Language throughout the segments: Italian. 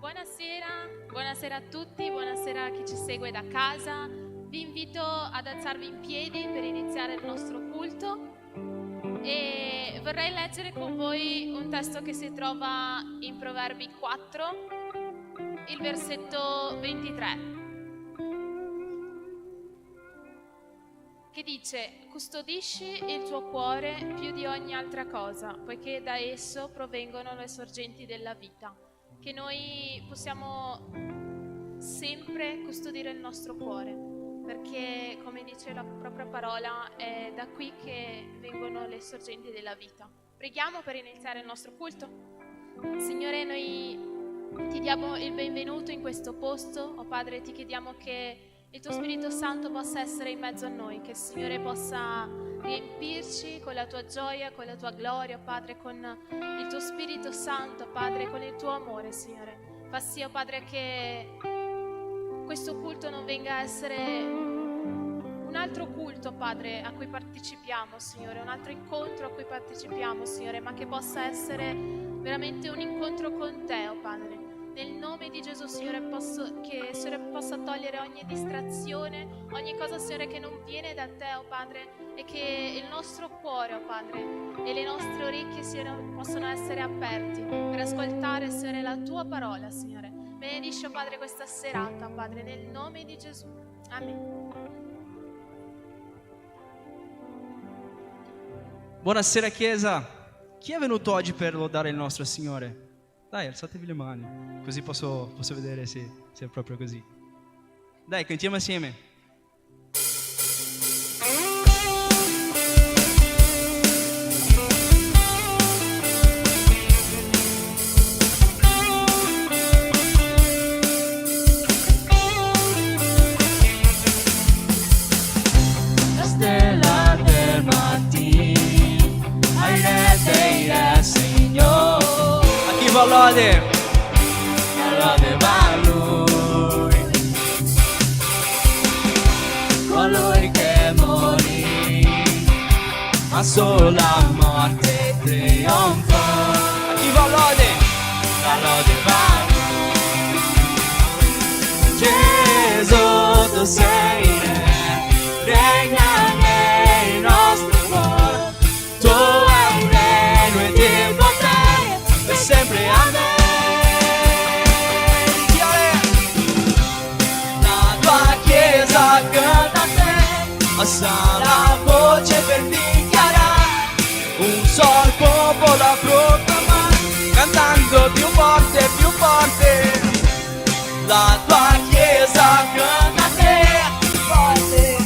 Buonasera a tutti, buonasera a chi ci segue da casa. Vi invito ad alzarvi in piedi per iniziare il nostro culto e vorrei leggere con voi un testo che si trova in Proverbi 4, il versetto 23, che dice: custodisci il tuo cuore più di ogni altra cosa, poiché da esso provengono le sorgenti della vita. Che noi possiamo sempre custodire il nostro cuore, perché, come dice la propria parola, è da qui che vengono le sorgenti della vita. Preghiamo per iniziare il nostro culto. Signore, noi ti diamo il benvenuto in questo posto. Oh Padre, ti chiediamo che il tuo Spirito Santo possa essere in mezzo a noi, che il Signore possa riempirci con la tua gioia, con la tua gloria, Padre, con il tuo Spirito Santo, Padre, con il tuo amore, Signore. Fa sì, oh Padre, che questo culto non venga a essere un altro culto, Padre, a cui partecipiamo, Signore, un altro incontro a cui partecipiamo, Signore, ma che possa essere veramente un incontro con te, oh Padre. Nel nome di Gesù, Signore, che il Signore possa togliere ogni distrazione, ogni cosa, Signore, che non viene da te, oh Padre, e che il nostro cuore, oh Padre, e le nostre orecchie, Signore, possano essere aperti per ascoltare, Signore, la tua parola, Signore. Benedisci, oh Padre, questa serata, Padre, nel nome di Gesù. Amen. Buonasera Chiesa, chi è venuto oggi per lodare il nostro Signore? Dai, alzatevi le mani, così posso vedere se è proprio così. Dai, cantiamo assieme. La stella del mattino, ai re dei re, Signore. Va lode va a Lui, colui che morì, ma sola morte trionfò. A chi va lode? La lode va a Lui. Gesù, tu sei re, regna nei nostri cuori. Tu hai un regno e di potere per sempre. Amen. La tua chiesa canta a te, alza la voce per dichiarare, un sol popolo a proclamare, cantando più forte, più forte. La tua chiesa canta a te, forte.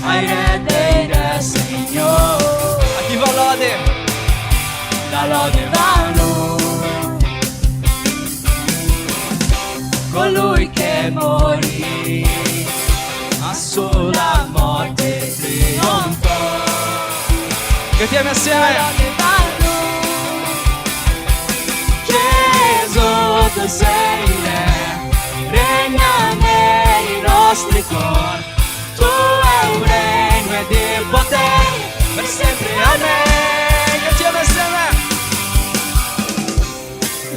Ai re dei re, Signore. A chi va lode? La lode va a Lui, colui che morì, ma sola morte trionfò. Cantiamo La assieme. lode va a Lui. Gesù, tu sei re, regna nei nostri cuori. Tu hai un regno e di potere per sempre. Amen. Cantiamo assieme.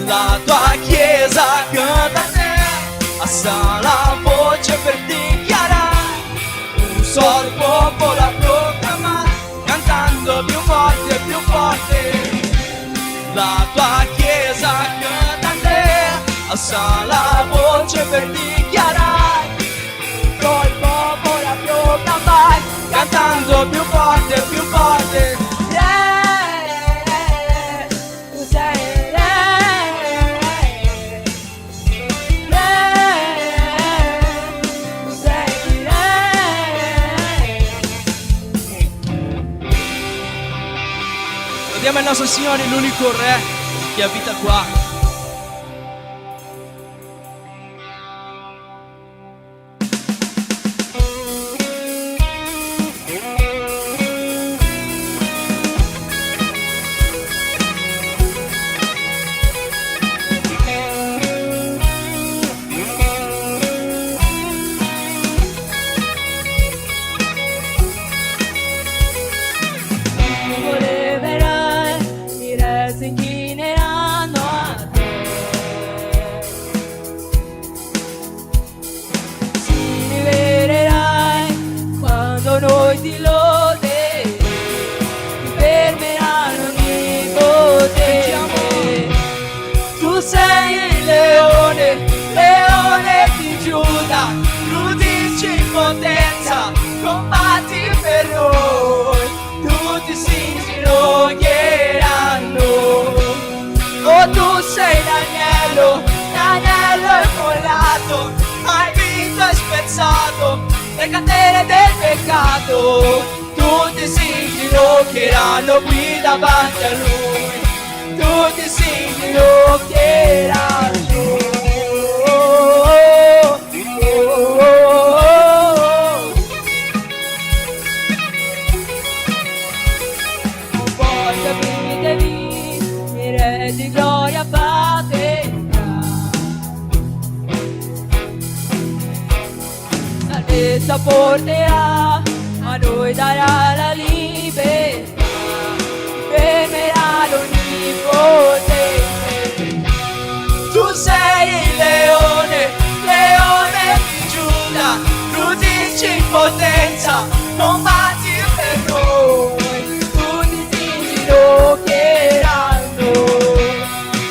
La tua chiesa canta a te, alza la voce per dichiarare, un sol popolo a proclamare, cantando più forte, più forte. La tua chiesa canta a te, alza la voce per dichiarare, col popolo a proclamare, cantando più forte, più forte. Tu sei re, tu sei re. Lodiamo il nostro Signore, l'unico Re che abita qua. Tu sei il leone, leone di Giuda, tu dici in potenza, combatti per noi, tutti si inginocchieranno. Oh, tu sei l'agnello, l'agnello immolato, hai vinto e spezzato le catene del peccato, tutti si inginocchieranno qui davanti a lui, tutti si inginocchieranno. Poi capitevi, mi re di gloria patria, salvezza porterà, a noi darà la libertà, fermerà l'onnipotente. Tu sei il leone, leone di Giuda, tu dici in potenza, combatti per noi, tutti si inginocchieranno.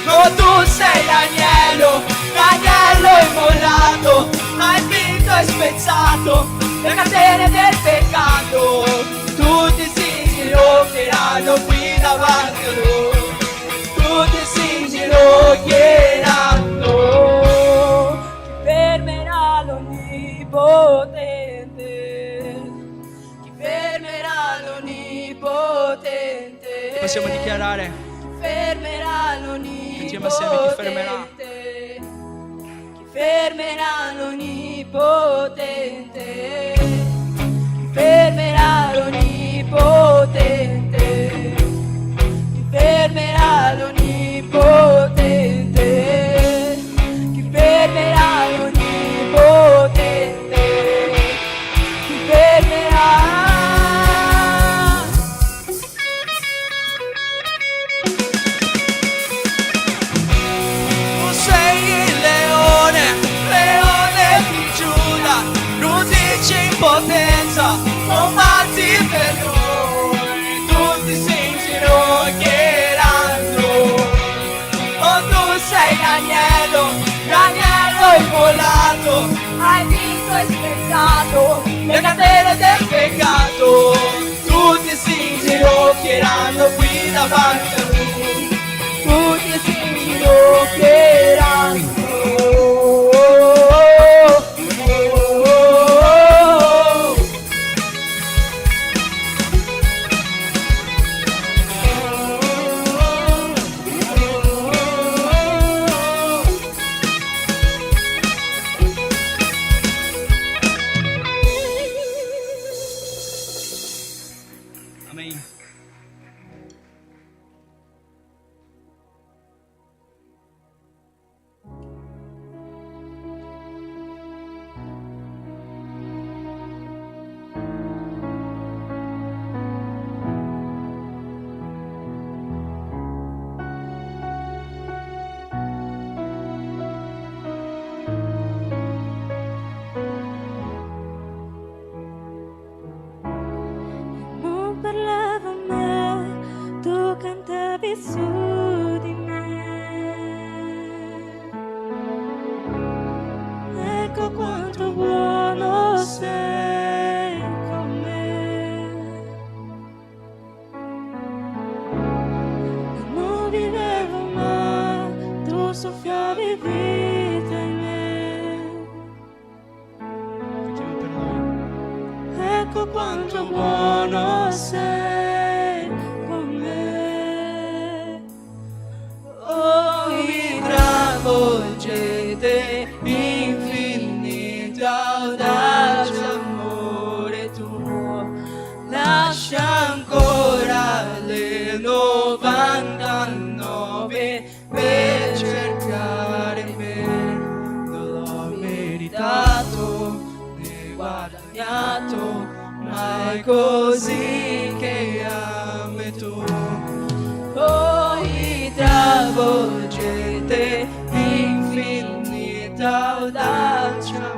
Oh, tu sei l'agnello, l'agnello immollato, hai vinto e spezzato le catene del peccato, tutti si inginocchieranno qui davanti a lui, tutti si inginocchieranno. Chi fermerà l'onnipotente? Chi fermerà l'onnipotente? Possiamo dichiarare Chi fermerà l'onnipotente? insieme assieme chi fermerà. Chi fermerà l'onnipotente? Chi fermerà l'onnipotente? Chi fermerà l'onnipotente? Chi fermerà l'onnipotente? Chi fermerà? Tu sei il leone, leone di Giuda, tu dici in potenza, combatti per noi, tutti si inginocchieranno. Oh, tu sei l'agnello, l'agnello immolato, hai vinto e spezzato le catene del peccato, tutti si inginocchieranno qui davanti a lui, tutti si inginocchieranno. Amen. Non parlava mai, tu cantavi su di me. Ecco quanto buono sei con me. Non vivevo mai, tu soffiavi vita in me. Cantiamo per noi. Ecco quanto buono sei con me. Oh, mi travolgete, infinita audace amore tuo, lascia ancora le 99 per cercare me, non l'ho meritato né guadagnato, ma è così che ami tu. Voi travolgete, infinita audace amore.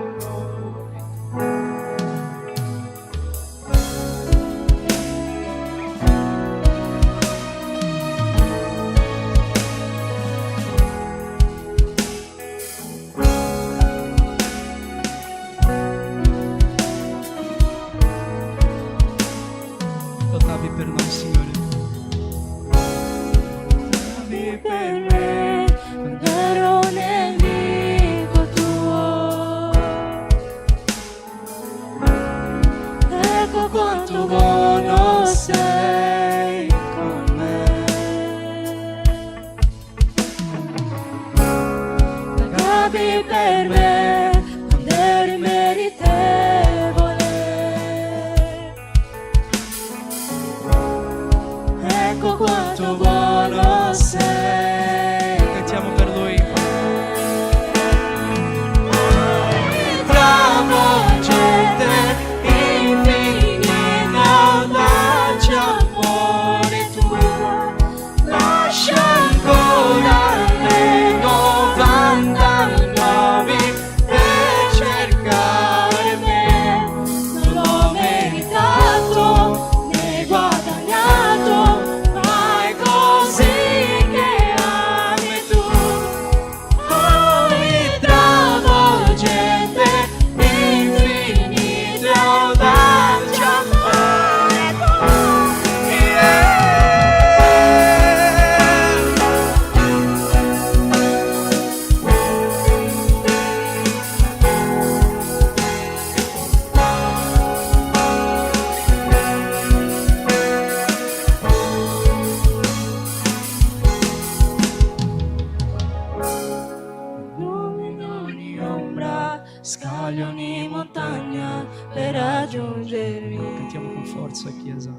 scaglio ogni montagna per raggiungermi. Cantiamo con forza, Chiesa.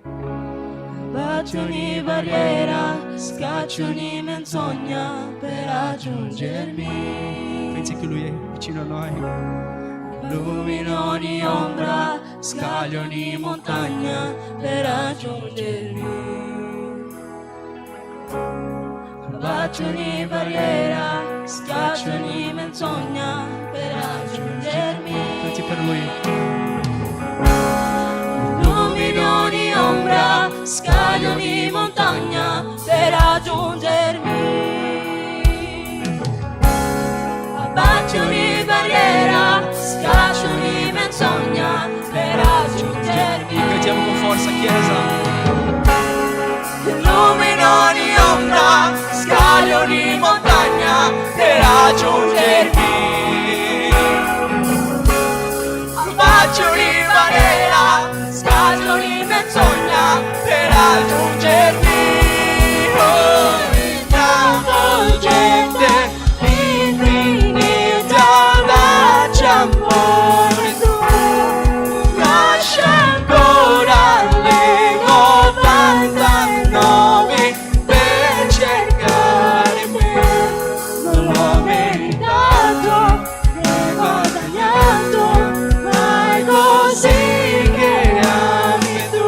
Abbatto ogni barriera, scaccio ogni menzogna per raggiungermi. Pensi che Lui è vicino a noi? Illumino ogni ombra, scaglio ogni montagna per raggiungermi. Abbatto ogni barriera, scaccio ogni menzogna per raggiungermi. Canti per Lui. Illumino ogni ombra, scaglio ogni montagna per raggiungermi. Abbatto ogni barriera, scaccio ogni menzogna per raggiungermi. Cantiamo con forza, Chiesa. Illumino ogni ombra, scaglio ogni montagna per raggiungermi. Abbatto ogni barriera, scaglio ogni menzogna per raggiungermi. Oh, travolgente, infinita audacia, amore tu. Lascia ancora le 99 per cercare me. Non l'ho meritato, ne ho guadagnato, ma è così che ami tu.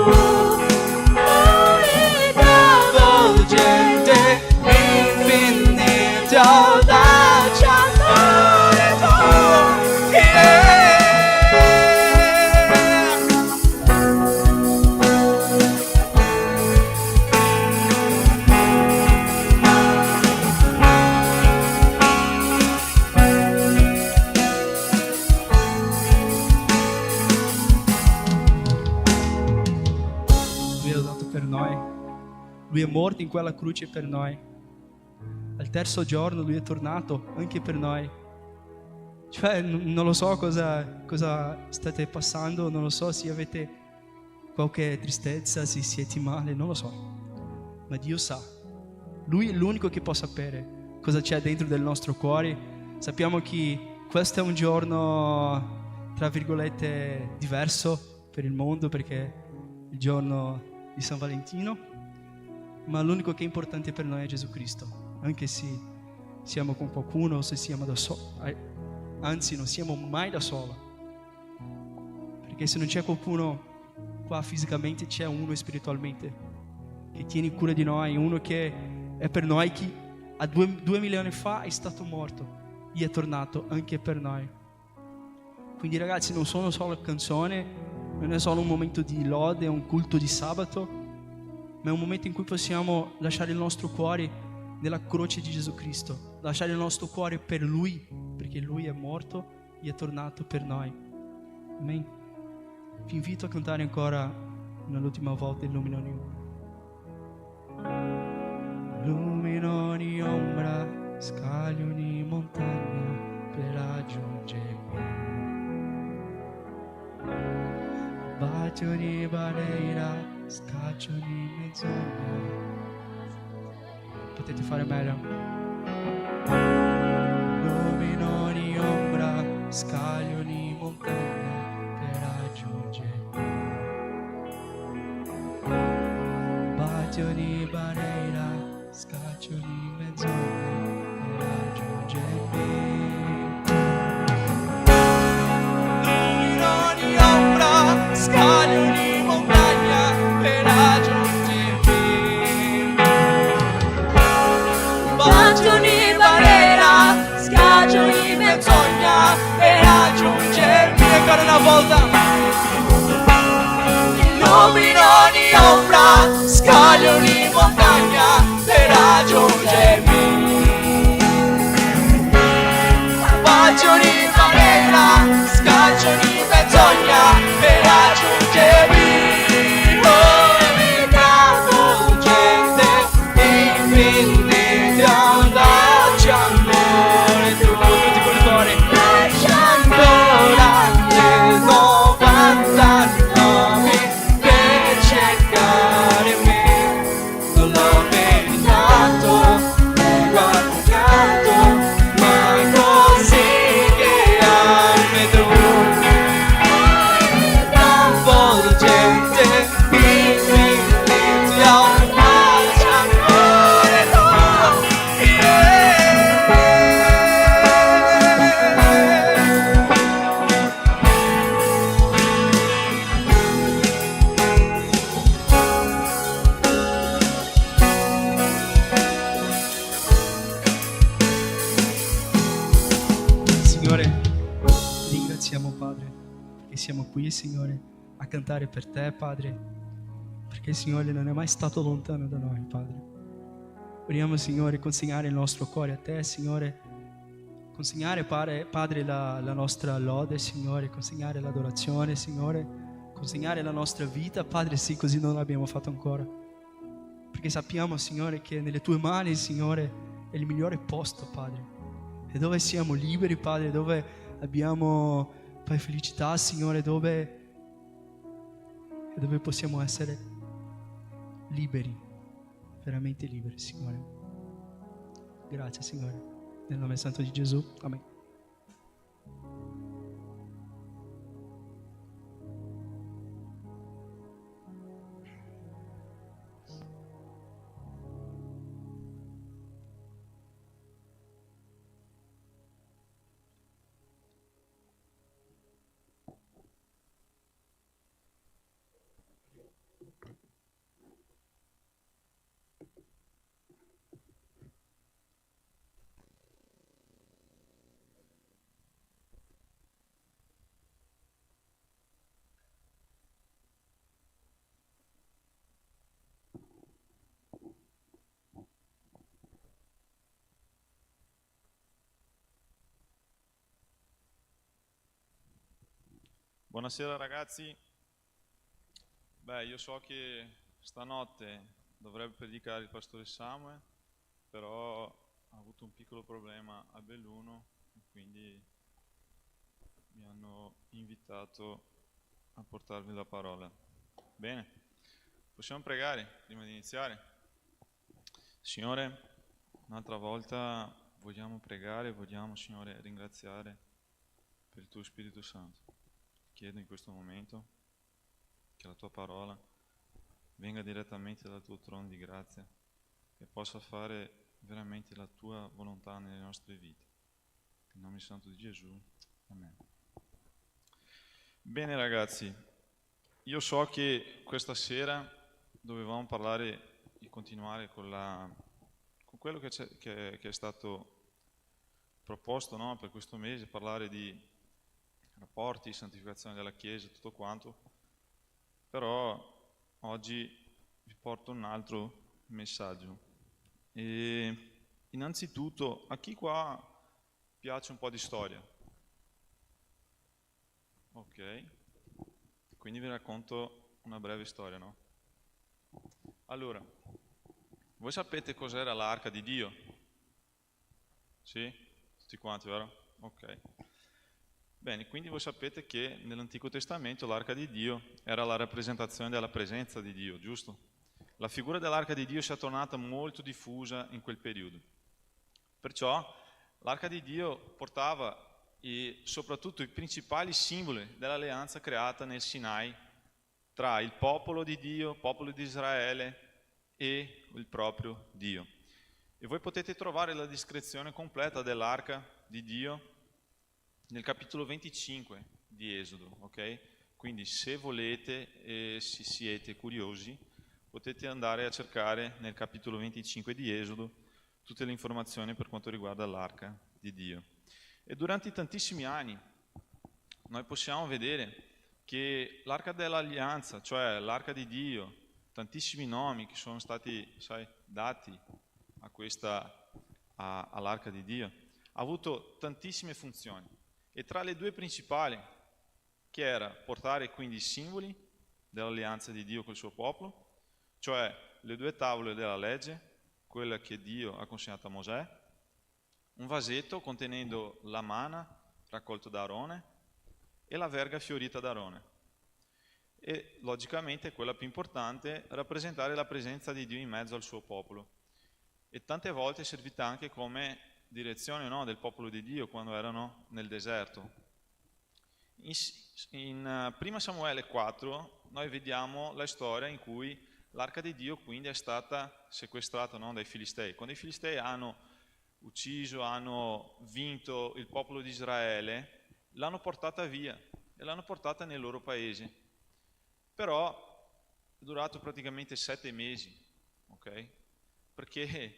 Travolgente, infinita audacia, amore tu. Lui ha dato per noi. Lui è morto in quella croce per noi. Al terzo giorno Lui è tornato anche per noi. Cioè, non lo so cosa state passando, non lo so se avete qualche tristezza, se siete male, non lo so. Ma Dio sa. Lui è l'unico che può sapere cosa c'è dentro del nostro cuore. Sappiamo che questo è un giorno, tra virgolette, diverso per il mondo, perché è il giorno di San Valentino, ma l'unico che è importante per noi è Gesù Cristo, anche se siamo con qualcuno o se siamo da soli, anzi non siamo mai da soli, perché se non c'è qualcuno qua fisicamente c'è uno spiritualmente che tiene cura di noi, uno che è per noi, che a 2000 anni fa è stato morto e è tornato anche per noi. Quindi ragazzi, non sono solo canzoni, non è solo un momento di lode, è un culto di sabato, ma è un momento in cui possiamo lasciare il nostro cuore nella croce di Gesù Cristo, lasciare il nostro cuore per Lui, perché Lui è morto e è tornato per noi. Amen. Vi invito a cantare ancora un'ultima volta Illumina ogni ombra. Illumina ogni ombra, scaglio ogni montagna per raggiungermi. Batti ogni barriera, scaccio ogni menzogna. Potete fare meglio. Illumino ogni ombra, scaglio ogni montagna per raggiungermi. Batti ogni barriera, scaccio ogni menzogna per raggiungermi. Scaglio ogni montagna per raggiungermi. Bacio ogni barriera, scaglio ogni menzogna per raggiungermi. Ancora una volta. Illumino ogni ombra, scaglio ogni montagna per raggiungermi. Bacio ogni barriera, scaglio ogni menzogna per raggiungermi. Oh, travolgente, infinita audacia, amore tu. Tutti con il cuore. Lascia ancora le 99 che siamo qui, Signore, a cantare per Te, Padre, perché il Signore non è mai stato lontano da noi, Padre. Vogliamo, Signore, consegnare il nostro cuore a Te, Signore, consegnare, Padre, la nostra lode, Signore, consegnare l'adorazione, Signore, consegnare la nostra vita, Padre, sì, così non l'abbiamo fatto ancora, perché sappiamo, Signore, che nelle Tue mani, Signore, è il migliore posto, Padre, e dove siamo liberi, Padre, dove abbiamo poi felicità, Signore, dove possiamo essere liberi, veramente liberi, Signore. Grazie, Signore, nel nome santo di Gesù, amen. Buonasera ragazzi. Io so che stanotte dovrebbe predicare il pastore Samuel, però ha avuto un piccolo problema a Belluno e quindi mi hanno invitato a portarvi la parola. Bene, possiamo pregare prima di iniziare? Signore, un'altra volta vogliamo pregare, vogliamo, Signore, ringraziare per il Tuo Spirito Santo. Chiedo in questo momento che la Tua parola venga direttamente dal Tuo trono di grazia e possa fare veramente la Tua volontà nelle nostre vite. In nome santo di Gesù, amen. Bene ragazzi, io so che questa sera dovevamo parlare e continuare con quello che è stato proposto, no, per questo mese, parlare di rapporti, santificazione della Chiesa, tutto quanto, però oggi vi porto un altro messaggio. E innanzitutto, a chi qua piace un po' di storia? Ok, quindi vi racconto una breve storia, no? Allora, voi sapete cos'era l'arca di Dio? Sì? Tutti quanti, vero? Ok. Bene, quindi voi sapete che nell'Antico Testamento l'arca di Dio era la rappresentazione della presenza di Dio, giusto? La figura dell'arca di Dio si è tornata molto diffusa in quel periodo. Perciò l'arca di Dio portava soprattutto i principali simboli dell'alleanza creata nel Sinai tra il popolo di Dio, il popolo di Israele e il proprio Dio. E voi potete trovare la descrizione completa dell'arca di Dio nel capitolo 25 di Esodo, ok? Quindi se volete e se siete curiosi potete andare a cercare nel capitolo 25 di Esodo tutte le informazioni per quanto riguarda l'arca di Dio. E durante tantissimi anni noi possiamo vedere che l'arca dell'alleanza, cioè l'arca di Dio, tantissimi nomi che sono stati, dati all'arca di Dio, ha avuto tantissime funzioni. E tra le due principali, che era portare quindi i simboli dell'alleanza di Dio col suo popolo, cioè le due tavole della legge, quella che Dio ha consegnato a Mosè, un vasetto contenendo la manna raccolto da Aarone e la verga fiorita da Aarone. E logicamente quella più importante, rappresentare la presenza di Dio in mezzo al suo popolo. E tante volte è servita anche come direzione, no, del popolo di Dio quando erano nel deserto. In 1 Samuele 4 noi vediamo la storia in cui l'arca di Dio quindi è stata sequestrata, no, dai Filistei. Quando i Filistei hanno ucciso, hanno vinto il popolo di Israele, l'hanno portata via e l'hanno portata nel loro paese. Però è durato praticamente 7 mesi, ok? Perché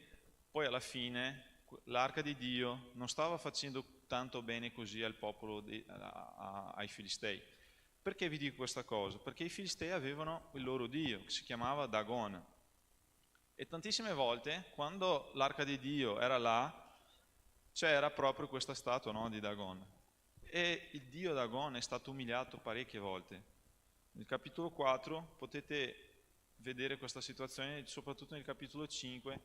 poi alla fine l'arca di Dio non stava facendo tanto bene così al popolo, ai Filistei, Perché vi dico questa cosa? Perché i Filistei avevano il loro dio, che si chiamava Dagon. E tantissime volte, quando l'arca di Dio era là, c'era proprio questa statua, no, di Dagon. E il dio Dagon è stato umiliato parecchie volte. Nel capitolo 4 potete vedere questa situazione, soprattutto nel capitolo 5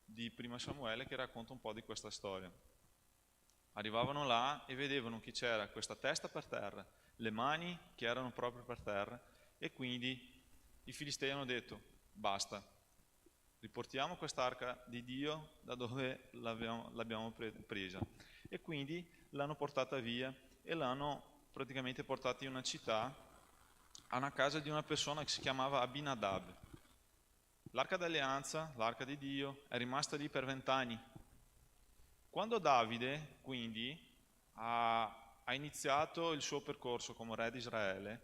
di Prima Samuele, che racconta un po' di questa storia. Arrivavano là e vedevano che c'era questa testa per terra, le mani che erano proprio per terra, e quindi i Filistei hanno detto: basta, riportiamo quest'arca di Dio da dove l'abbiamo presa. E quindi l'hanno portata via e l'hanno praticamente portata in una città, a una casa di una persona che si chiamava Abinadab. L'arca d'alleanza, l'arca di Dio, è rimasta lì per 20 anni. Quando Davide, quindi, ha iniziato il suo percorso come re di Israele,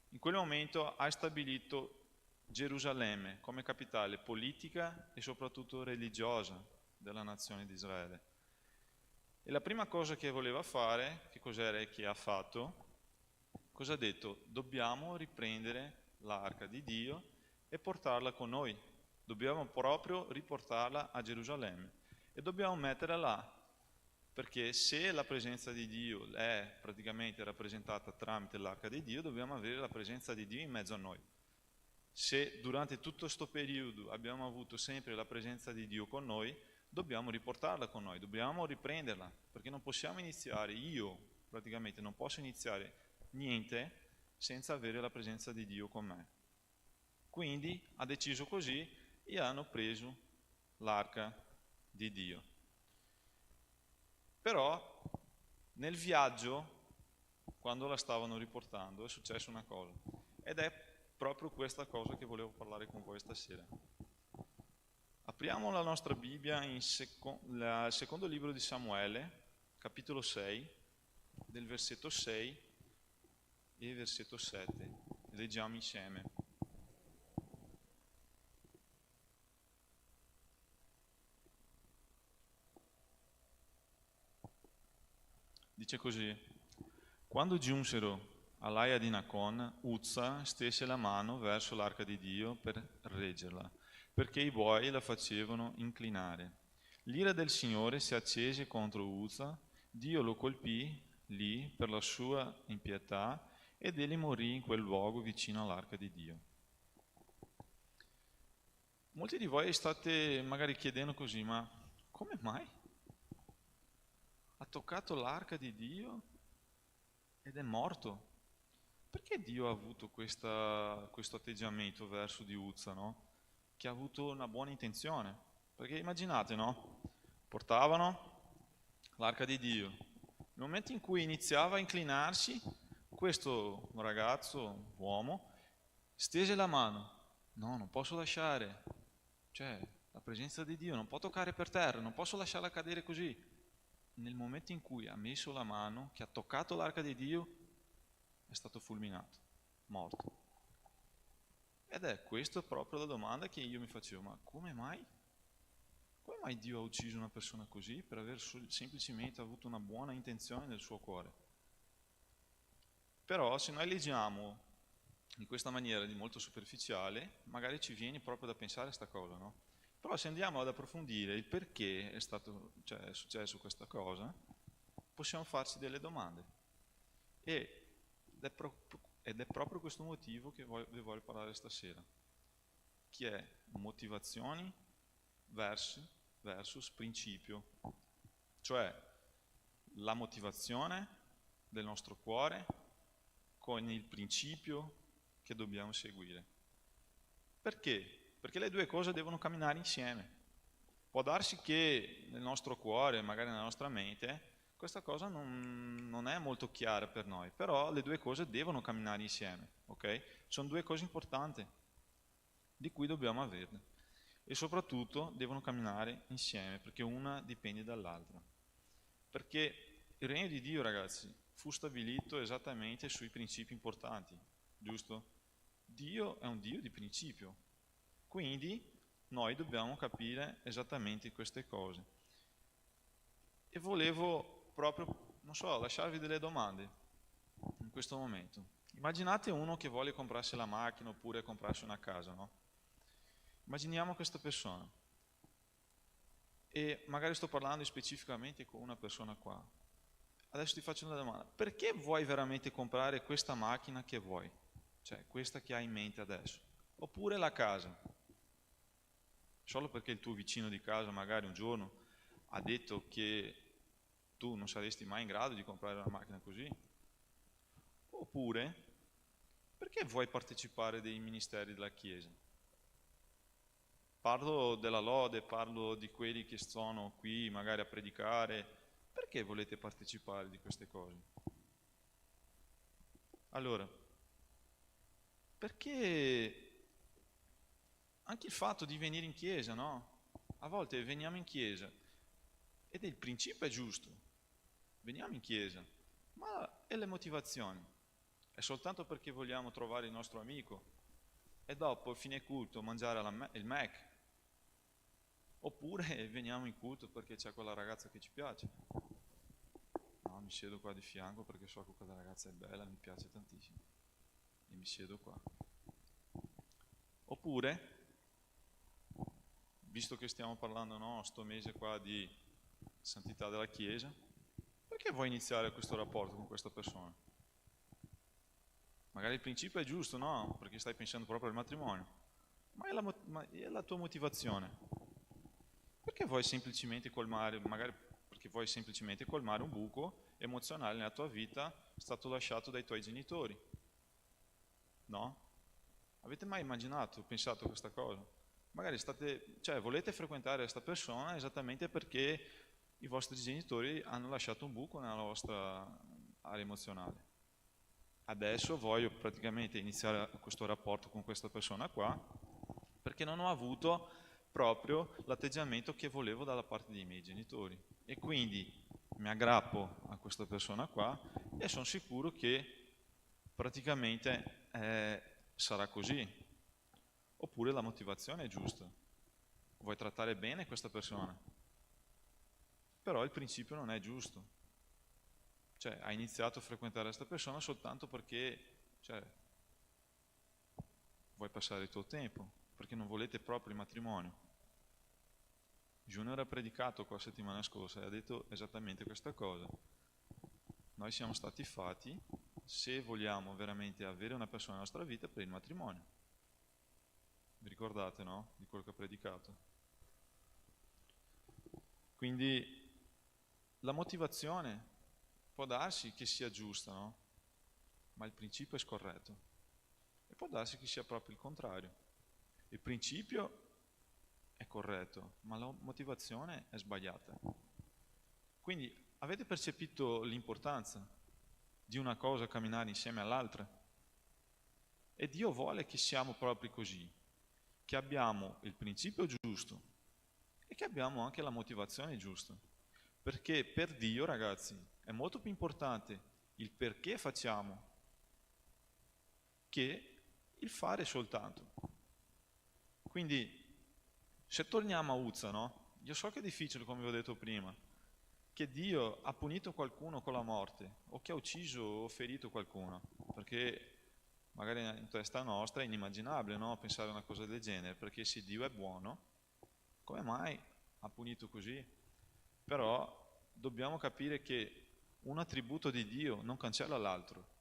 in quel momento ha stabilito Gerusalemme come capitale politica e soprattutto religiosa della nazione di Israele. E la prima cosa che voleva fare, che cos'era e che ha fatto? Cosa ha detto? Dobbiamo riprendere l'arca di Dio e portarla con noi. Dobbiamo proprio riportarla a Gerusalemme e dobbiamo metterla là, perché se la presenza di Dio è praticamente rappresentata tramite l'arca di Dio, dobbiamo avere la presenza di Dio in mezzo a noi. Se durante tutto questo periodo abbiamo avuto sempre la presenza di Dio con noi, dobbiamo riportarla con noi, dobbiamo riprenderla, perché non possiamo iniziare, io praticamente non posso iniziare niente senza avere la presenza di Dio con me. Quindi ha deciso così e hanno preso l'arca di Dio. Però nel viaggio, quando la stavano riportando, è successa una cosa, ed è proprio questa cosa che volevo parlare con voi stasera. Apriamo la nostra Bibbia il secondo libro di Samuele, capitolo 6, del versetto 6 e versetto 7. Leggiamo insieme. Dice così: quando giunsero all'aia di Nacon, Uzza stese la mano verso l'arca di Dio per reggerla, perché i buoi la facevano inclinare. L'ira del Signore si accese contro Uzza, Dio lo colpì lì per la sua impietà ed egli morì in quel luogo vicino all'arca di Dio. Molti di voi state magari chiedendo così: ma come mai? Ha toccato l'arca di Dio ed è morto. Perché Dio ha avuto questo atteggiamento verso di Uzza, no? Che ha avuto una buona intenzione. Perché immaginate, no? Portavano l'arca di Dio. Nel momento in cui iniziava a inclinarsi, questo ragazzo, uomo, stese la mano. No, non posso lasciare. Cioè, la presenza di Dio non può toccare per terra, non posso lasciarla cadere così. Nel momento in cui ha messo la mano, che ha toccato l'arca di Dio, è stato fulminato, morto. Ed è questa proprio la domanda che io mi facevo: ma come mai? Come mai Dio ha ucciso una persona così per aver semplicemente avuto una buona intenzione nel suo cuore? Però se noi leggiamo in questa maniera di molto superficiale, magari ci viene proprio da pensare a questa cosa, no? Però se andiamo ad approfondire il perché è successo questa cosa, possiamo farci delle domande. Ed è proprio questo motivo che vi voglio parlare stasera, che è motivazioni versus principio, cioè la motivazione del nostro cuore con il principio che dobbiamo seguire. Perché? Perché le due cose devono camminare insieme. Può darsi che nel nostro cuore, magari nella nostra mente, questa cosa non è molto chiara per noi, però le due cose devono camminare insieme, ok? Sono due cose importanti di cui dobbiamo averne e soprattutto devono camminare insieme perché una dipende dall'altra. Perché il regno di Dio, ragazzi, fu stabilito esattamente sui principi importanti, giusto? Dio è un Dio di principio, quindi noi dobbiamo capire esattamente queste cose. E volevo proprio, lasciarvi delle domande in questo momento. Immaginate uno che vuole comprarsi la macchina oppure comprarsi una casa, no? Immaginiamo questa persona. E magari sto parlando specificamente con una persona qua. Adesso ti faccio una domanda. Perché vuoi veramente comprare questa macchina che vuoi? Cioè, questa che hai in mente adesso. Oppure la casa. Solo perché il tuo vicino di casa magari un giorno ha detto che tu non saresti mai in grado di comprare una macchina così? Oppure perché vuoi partecipare dei ministeri della Chiesa? Parlo della lode, parlo di quelli che sono qui magari a predicare. Perché volete partecipare di queste cose? Allora, perché anche il fatto di venire in chiesa, no? A volte veniamo in chiesa ed il principio è giusto, veniamo in chiesa, ma e le motivazioni? È soltanto perché vogliamo trovare il nostro amico e dopo, a fine culto, mangiare il Mac? Oppure veniamo in culto perché c'è quella ragazza che ci piace? No, mi siedo qua di fianco perché so che quella ragazza è bella, mi piace tantissimo e mi siedo qua. Oppure, visto che stiamo parlando, no, sto mese qua di santità della Chiesa, perché vuoi iniziare questo rapporto con questa persona? Magari il principio è giusto, no? Perché stai pensando proprio al matrimonio. Ma è la tua motivazione? Perché vuoi semplicemente colmare, magari perché vuoi semplicemente colmare un buco emozionale nella tua vita stato lasciato dai tuoi genitori? No? Avete mai immaginato, pensato a questa cosa? Magari volete frequentare questa persona esattamente perché i vostri genitori hanno lasciato un buco nella vostra area emozionale. Adesso voglio praticamente iniziare questo rapporto con questa persona qua perché non ho avuto proprio l'atteggiamento che volevo dalla parte dei miei genitori. E quindi mi aggrappo a questa persona qua e sono sicuro che praticamente sarà così. Oppure la motivazione è giusta. Vuoi trattare bene questa persona. Però il principio non è giusto. Cioè, hai iniziato a frequentare questa persona soltanto perché vuoi passare il tuo tempo, perché non volete proprio il matrimonio. Junior ha predicato qua settimana scorsa e ha detto esattamente questa cosa. Noi siamo stati fatti, se vogliamo veramente avere una persona nella nostra vita, per il matrimonio. Vi ricordate, no? Di quello che ha predicato. Quindi la motivazione può darsi che sia giusta, no? Ma il principio è scorretto. E può darsi che sia proprio il contrario. Il principio è corretto, ma la motivazione è sbagliata. Quindi avete percepito l'importanza di una cosa camminare insieme all'altra? E Dio vuole che siamo proprio così, che abbiamo il principio giusto e che abbiamo anche la motivazione giusta. Perché per Dio, ragazzi, è molto più importante il perché facciamo che il fare soltanto. Quindi, se torniamo a Uzza, no? Io so che è difficile, come vi ho detto prima, che Dio ha punito qualcuno con la morte, o che ha ucciso o ferito qualcuno, perché magari in testa nostra è inimmaginabile, no? Pensare a una cosa del genere, perché se Dio è buono, come mai ha punito così? Però dobbiamo capire che un attributo di Dio non cancella l'altro,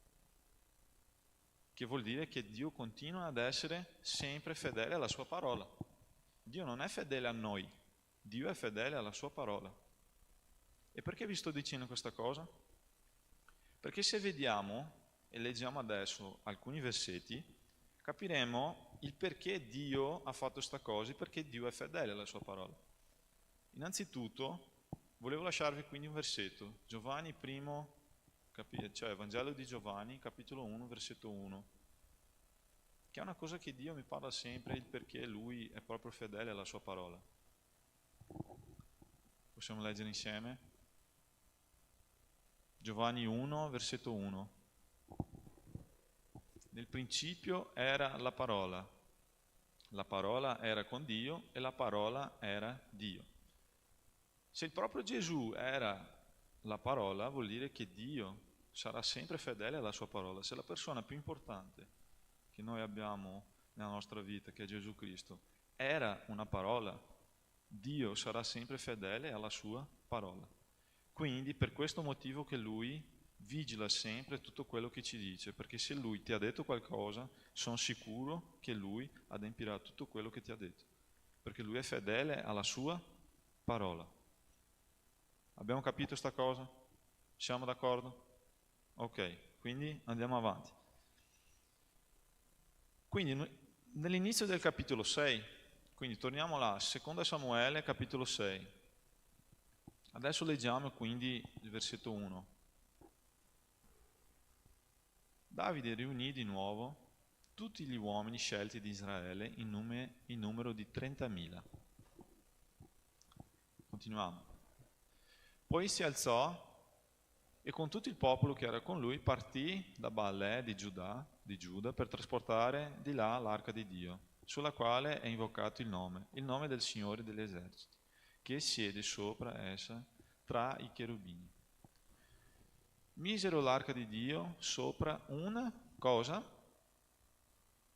che vuol dire che Dio continua ad essere sempre fedele alla sua parola. Dio non è fedele a noi, Dio è fedele alla sua parola. E perché vi sto dicendo questa cosa? Perché se vediamo e leggiamo adesso alcuni versetti, capiremo il perché Dio ha fatto questa cosa e perché Dio è fedele alla sua parola. Innanzitutto, volevo lasciarvi quindi un versetto, Giovanni primo, cioè Vangelo di Giovanni, capitolo 1, versetto 1, che è una cosa che Dio mi parla sempre, il perché Lui è proprio fedele alla sua parola. Possiamo leggere insieme? Giovanni 1, versetto 1. Nel principio era la parola era con Dio e la parola era Dio. Se il proprio Gesù era la parola, vuol dire che Dio sarà sempre fedele alla sua parola. Se la persona più importante che noi abbiamo nella nostra vita, che è Gesù Cristo, era una parola, Dio sarà sempre fedele alla sua parola. Quindi per questo motivo che Lui vigila sempre tutto quello che ci dice, perché se Lui ti ha detto qualcosa, sono sicuro che Lui adempirà tutto quello che ti ha detto, perché Lui è fedele alla sua parola. Abbiamo capito sta cosa? Siamo d'accordo? Ok, quindi andiamo avanti. Quindi nell'inizio del capitolo 6, quindi torniamo là, 2 Samuele capitolo 6. Adesso leggiamo quindi il versetto 1. Davide riunì di nuovo tutti gli uomini scelti di Israele in numero di 30.000. Continuiamo. Poi si alzò e con tutto il popolo che era con lui partì da Baalè di Giuda per trasportare di là l'arca di Dio, sulla quale è invocato il nome del Signore degli eserciti, che siede sopra essa tra i cherubini. Misero l'arca di Dio sopra un cosa?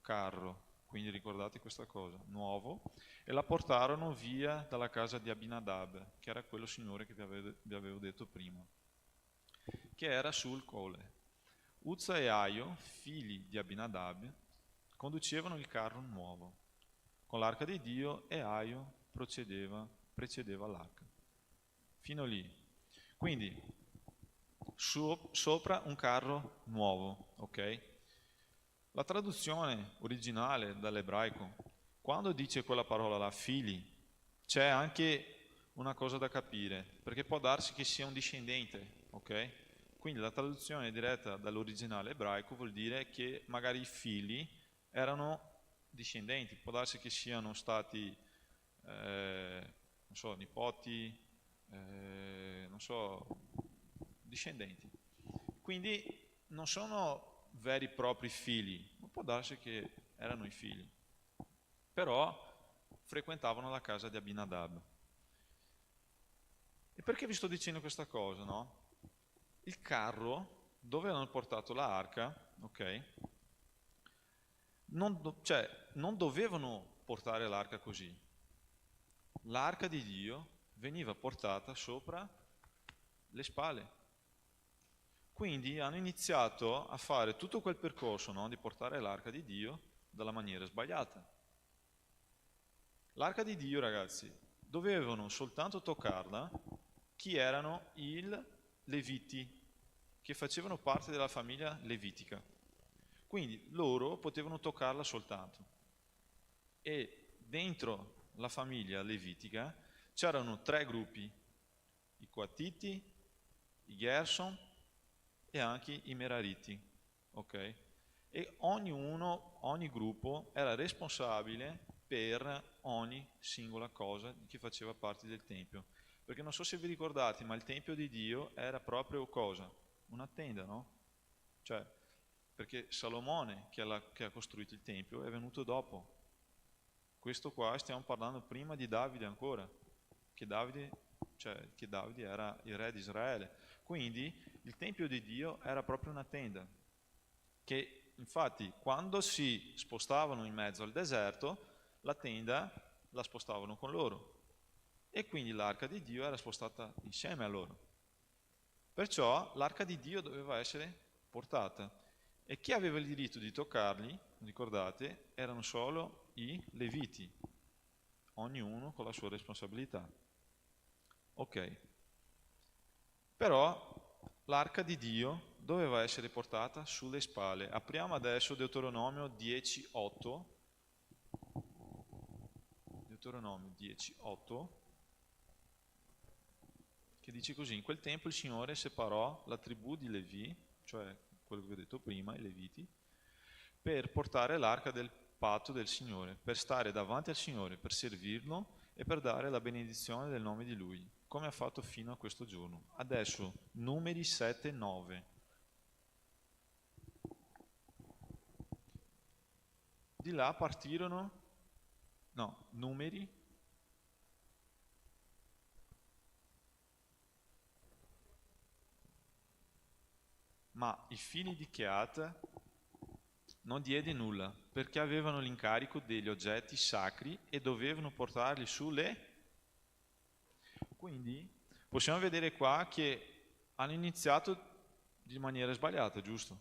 Carro, quindi ricordate questa cosa, nuovo, e la portarono via dalla casa di Abinadab, che era quello Signore che vi avevo detto prima, che era sul colle. Uzza e Aio, figli di Abinadab, conducevano il carro nuovo. Con l'arca di Dio e Aio precedeva l'arca. Fino lì. Quindi, sopra un carro nuovo, ok? La traduzione originale dall'ebraico, quando dice quella parola là, figli, c'è anche una cosa da capire, perché può darsi che sia un discendente, ok? Quindi la traduzione diretta dall'originale ebraico vuol dire che magari i figli erano discendenti, può darsi che siano stati, non so, nipoti, non so, discendenti. Quindi non sono veri e propri figli, ma può darsi che erano i figli, però frequentavano la casa di Abinadab. E perché vi sto dicendo questa cosa, no? Il carro dove hanno portato l'arca, ok? Non dovevano portare l'arca così. L'arca di Dio veniva portata sopra le spalle. Quindi hanno iniziato a fare tutto quel percorso, no, di portare l'arca di Dio dalla maniera sbagliata. L'arca di Dio, ragazzi, dovevano soltanto toccarla chi erano i Leviti, che facevano parte della famiglia levitica. Quindi loro potevano toccarla soltanto. E dentro la famiglia levitica c'erano 3 gruppi, i Coatiti, i Gerson e anche i Merariti, ok? E ogni gruppo era responsabile per ogni singola cosa che faceva parte del Tempio. Perché non so se vi ricordate, ma il Tempio di Dio era proprio cosa? Una tenda, no? Cioè, perché Salomone, che ha costruito il Tempio, è venuto dopo. Questo qua stiamo parlando prima di Davide ancora, che Davide era il re di Israele. Quindi il Tempio di Dio era proprio una tenda, che infatti quando si spostavano in mezzo al deserto, la tenda la spostavano con loro. E quindi l'arca di Dio era spostata insieme a loro. Perciò l'arca di Dio doveva essere portata. E chi aveva il diritto di toccarli, ricordate, erano solo i Leviti, ognuno con la sua responsabilità. Ok. Però l'arca di Dio doveva essere portata sulle spalle. Apriamo adesso Deuteronomio 10:8. Deuteronomio 10:8. Che dice così: in quel tempo il Signore separò la tribù di Levi, cioè quello che vi ho detto prima, i Leviti, per portare l'arca del patto del Signore, per stare davanti al Signore, per servirlo e per dare la benedizione del nome di Lui, come ha fatto fino a questo giorno. Adesso, Numeri 7:9. Di là partirono, Numeri ma i figli di Kehat non diede nulla, perché avevano l'incarico degli oggetti sacri e dovevano portarli sulle. Quindi possiamo vedere qua che hanno iniziato di maniera sbagliata, giusto?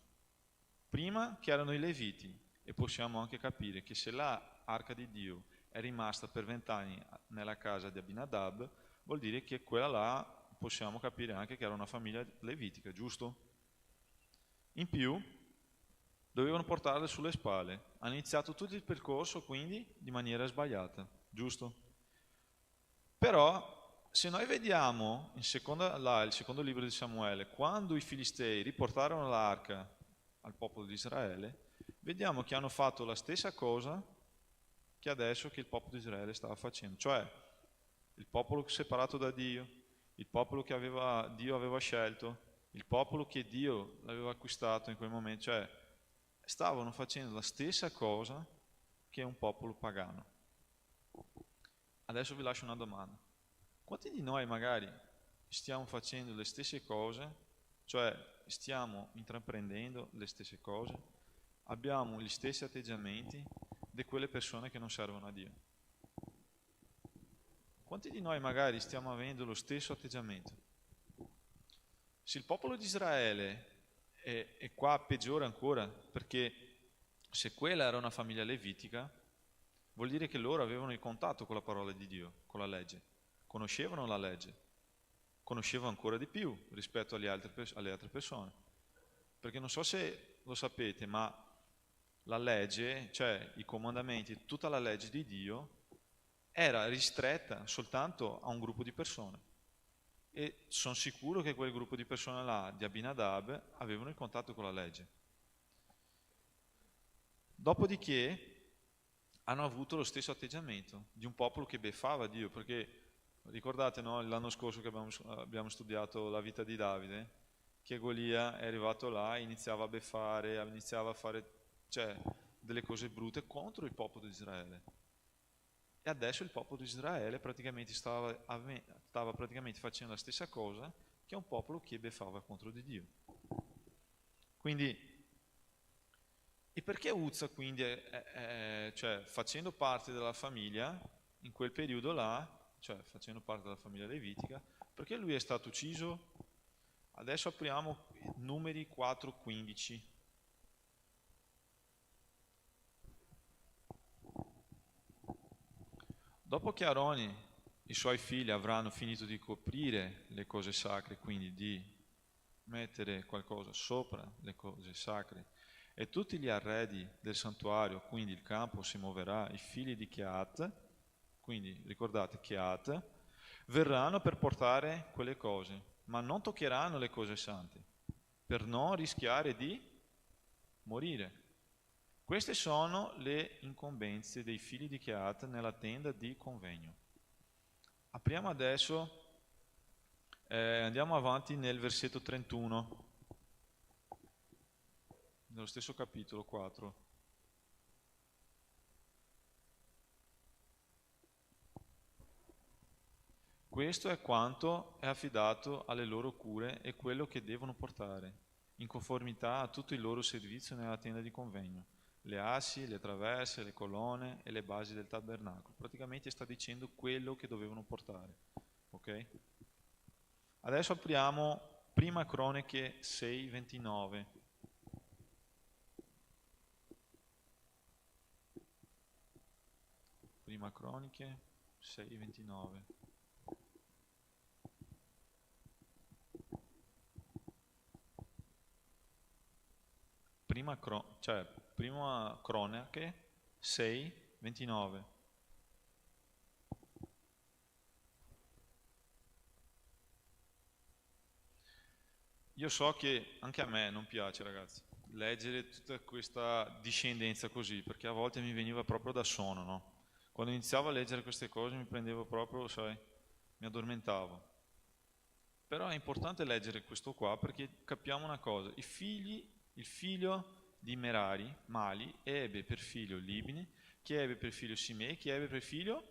Prima che erano i Leviti, e possiamo anche capire che se l'arca di Dio è rimasta per 20 anni nella casa di Abinadab, vuol dire che quella là possiamo capire anche che era una famiglia levitica, giusto? In più dovevano portarle sulle spalle. Hanno iniziato tutto il percorso quindi di maniera sbagliata, giusto? Però se noi vediamo il secondo libro di Samuele, quando i Filistei riportarono l'arca al popolo di Israele, vediamo che hanno fatto la stessa cosa che adesso che il popolo di Israele stava facendo, cioè il popolo separato da Dio, il popolo che Dio aveva scelto, il popolo che Dio aveva acquistato in quel momento, cioè stavano facendo la stessa cosa che un popolo pagano. Adesso vi lascio una domanda. Quanti di noi magari stiamo facendo le stesse cose, cioè stiamo intraprendendo le stesse cose, abbiamo gli stessi atteggiamenti di quelle persone che non servono a Dio? Quanti di noi magari stiamo avendo lo stesso atteggiamento? Se il popolo di Israele e qua peggiore ancora, perché se quella era una famiglia levitica, vuol dire che loro avevano il contatto con la parola di Dio, con la legge, conoscevano la legge, conoscevano ancora di più rispetto alle altre persone. Perché non so se lo sapete, ma la legge, cioè i comandamenti, tutta la legge di Dio, era ristretta soltanto a un gruppo di persone. E sono sicuro che quel gruppo di persone là, di Abinadab, avevano il contatto con la legge. Dopodiché hanno avuto lo stesso atteggiamento di un popolo che beffava Dio, perché ricordate, no, l'anno scorso che abbiamo studiato la vita di Davide, che Golia è arrivato là e iniziava a beffare, iniziava a fare delle cose brutte contro il popolo di Israele. E adesso il popolo di Israele praticamente stava praticamente facendo la stessa cosa che un popolo che beffava contro di Dio. Quindi, e perché Uzza quindi cioè facendo parte della famiglia, in quel periodo là, cioè facendo parte della famiglia levitica, perché lui è stato ucciso? Adesso apriamo Numeri 4:15. Dopo che Aarone e i suoi figli avranno finito di coprire le cose sacre, quindi di mettere qualcosa sopra le cose sacre, e tutti gli arredi del santuario, quindi il campo si muoverà, i figli di Kehat, quindi ricordate Kehat, verranno per portare quelle cose, ma non toccheranno le cose sante, per non rischiare di morire. Queste sono le incombenze dei figli di Kehat nella tenda di convegno. Apriamo adesso, andiamo avanti nel versetto 31, nello stesso capitolo 4. Questo è quanto è affidato alle loro cure e quello che devono portare, in conformità a tutto il loro servizio nella tenda di convegno. Le assi, le traverse, le colonne e le basi del tabernacolo. Praticamente sta dicendo quello che dovevano portare. Ok? Adesso apriamo Prima Croniche 6:29. Prima Croniche 6:29. Prima Cronache 6:29. Io so che anche a me non piace, ragazzi, leggere tutta questa discendenza così, perché a volte mi veniva proprio da sonno, no? Quando iniziavo a leggere queste cose mi prendevo proprio, sai, mi addormentavo. Però è importante leggere questo qua perché capiamo una cosa: il figlio di Merari, Mali, ebbe per figlio Libni, che ebbe per figlio Simei, che ebbe per figlio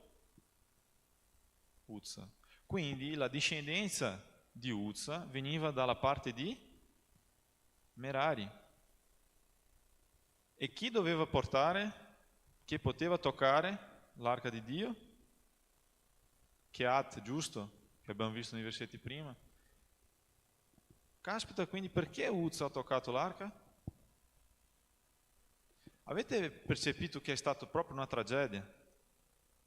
Uzza. Quindi la discendenza di Uzza veniva dalla parte di Merari. E chi doveva portare, chi poteva toccare l'arca di Dio? Kehat, giusto? Che abbiamo visto nei versetti prima. Caspita, quindi perché Uzza ha toccato l'arca? Avete percepito che è stata proprio una tragedia?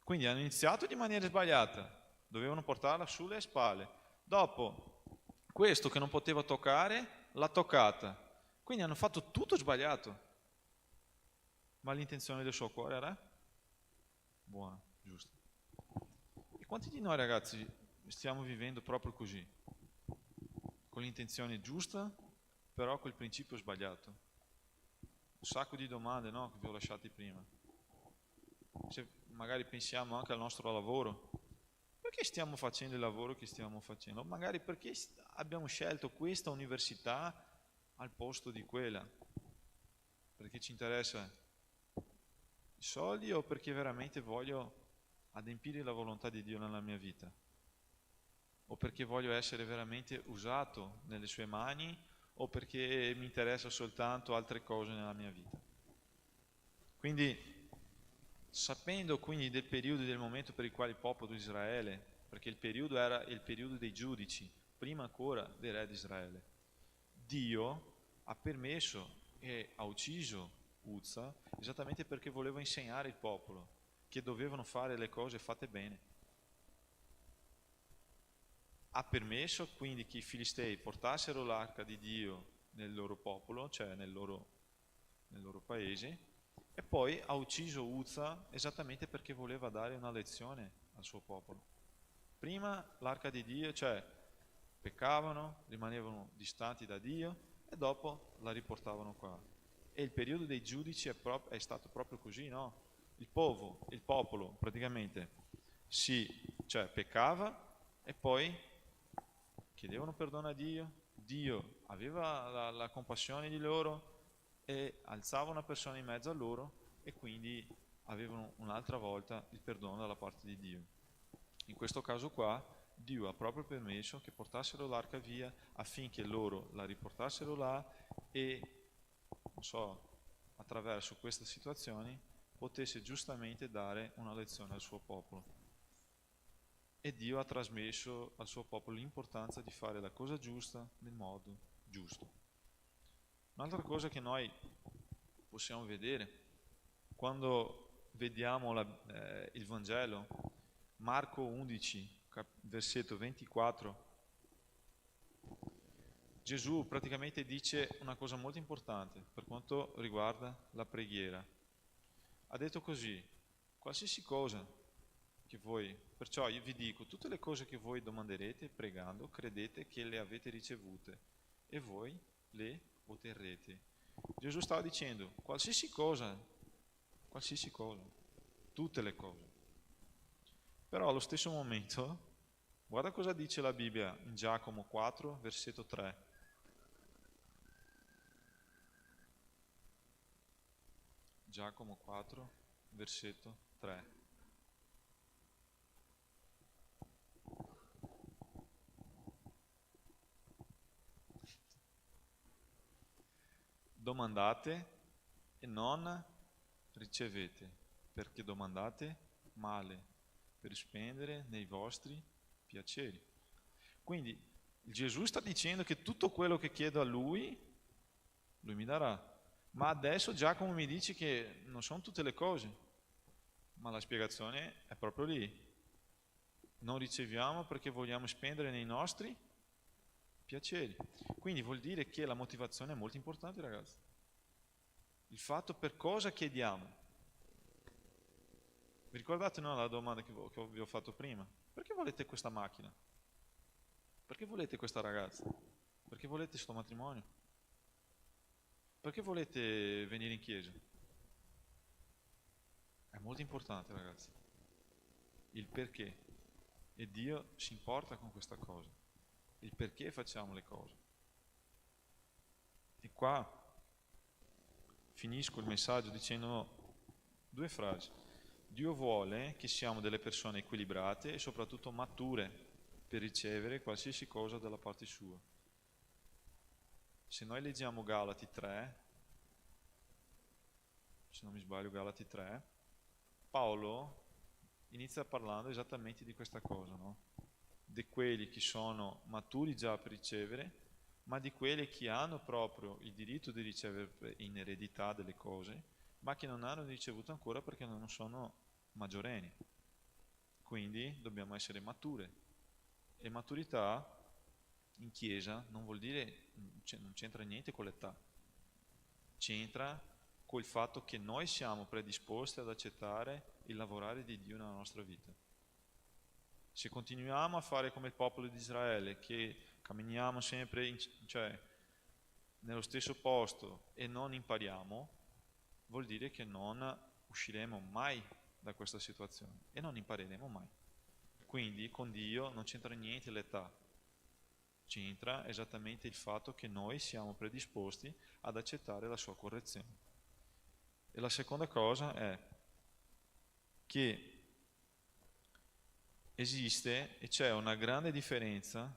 Quindi hanno iniziato di maniera sbagliata, dovevano portarla sulle spalle. Dopo, questo che non poteva toccare, l'ha toccata. Quindi hanno fatto tutto sbagliato. Ma l'intenzione del suo cuore era buona, giusta. E quanti di noi ragazzi stiamo vivendo proprio così? Con l'intenzione giusta, però col principio sbagliato. Un sacco di domande, no, che vi ho lasciati prima. Se magari pensiamo anche al nostro lavoro, perché stiamo facendo il lavoro che stiamo facendo? Magari perché abbiamo scelto questa università al posto di quella? Perché ci interessa i soldi o perché veramente voglio adempiere la volontà di Dio nella mia vita? O perché voglio essere veramente usato nelle sue mani o perché mi interessa soltanto altre cose nella mia vita? Quindi, sapendo quindi del periodo e del momento per il quale il popolo di Israele, perché il periodo era il periodo dei giudici, prima ancora del re di Israele, Dio ha permesso e ha ucciso Uzza esattamente perché voleva insegnare il popolo che dovevano fare le cose fatte bene. Ha permesso quindi che i Filistei portassero l'arca di Dio nel loro popolo, cioè nel loro paese, e poi ha ucciso Uzza esattamente perché voleva dare una lezione al suo popolo. Prima l'arca di Dio, cioè peccavano, rimanevano distanti da Dio e dopo la riportavano qua. E il periodo dei giudici è stato proprio così, no? Il popolo praticamente peccava e poi chiedevano perdono a Dio, Dio aveva la compassione di loro e alzava una persona in mezzo a loro e quindi avevano un'altra volta il perdono dalla parte di Dio. In questo caso qua Dio ha proprio permesso che portassero l'arca via affinché loro la riportassero là e, non so, attraverso queste situazioni potesse giustamente dare una lezione al suo popolo. E Dio ha trasmesso al suo popolo l'importanza di fare la cosa giusta nel modo giusto. Un'altra cosa che noi possiamo vedere quando vediamo il Vangelo, Marco 11, versetto 24, Gesù praticamente dice una cosa molto importante per quanto riguarda la preghiera. Ha detto così: qualsiasi cosa che voi, perciò io vi dico, tutte le cose che voi domanderete pregando, credete che le avete ricevute e voi le otterrete. Gesù stava dicendo qualsiasi cosa, tutte le cose. Però allo stesso momento, guarda cosa dice la Bibbia in Giacomo 4, versetto 3. Giacomo 4, versetto 3. Domandate e non ricevete, perché domandate male, per spendere nei vostri piaceri. Quindi Gesù sta dicendo che tutto quello che chiedo a Lui mi darà. Ma adesso Giacomo mi dice che non sono tutte le cose, ma la spiegazione è proprio lì. Non riceviamo perché vogliamo spendere nei nostri piaceri. Quindi vuol dire che la motivazione è molto importante, ragazzi. Il fatto per cosa chiediamo. Vi ricordate, no, la domanda che vi ho fatto prima? Perché volete questa macchina? Perché volete questa ragazza? Perché volete questo matrimonio? Perché volete venire in chiesa? È molto importante, ragazzi. Il perché. E Dio si importa con questa cosa. Il perché facciamo le cose. E qua finisco il messaggio dicendo due frasi. Dio vuole che siamo delle persone equilibrate e soprattutto mature per ricevere qualsiasi cosa dalla parte sua. Se noi leggiamo Galati 3, se non mi sbaglio Galati 3, Paolo inizia parlando esattamente di questa cosa, no? Di quelli che sono maturi già per ricevere, ma di quelli che hanno proprio il diritto di ricevere in eredità delle cose, ma che non hanno ricevuto ancora perché non sono maggiorenni. Quindi dobbiamo essere mature. E maturità in chiesa non vuol dire, non c'entra niente con l'età, c'entra col fatto che noi siamo predisposti ad accettare il lavorare di Dio nella nostra vita. Se continuiamo a fare come il popolo di Israele, che camminiamo sempre nello stesso posto e non impariamo, vuol dire che non usciremo mai da questa situazione e non impareremo mai. Quindi con Dio non c'entra niente l'età, c'entra esattamente il fatto che noi siamo predisposti ad accettare la sua correzione. E la seconda cosa è che esiste e c'è una grande differenza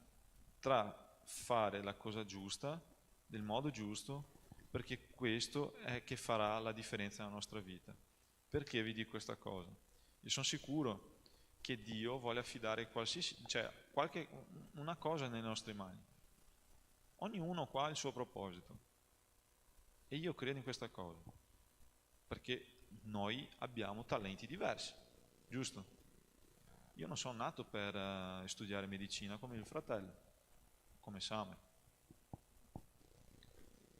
tra fare la cosa giusta, del modo giusto, perché questo è che farà la differenza nella nostra vita. Perché vi dico questa cosa? Io sono sicuro che Dio vuole affidare una cosa nelle nostre mani. Ognuno qua ha il suo proposito. E io credo in questa cosa, perché noi abbiamo talenti diversi, giusto? Io non sono nato per studiare medicina come il fratello, come Samuel.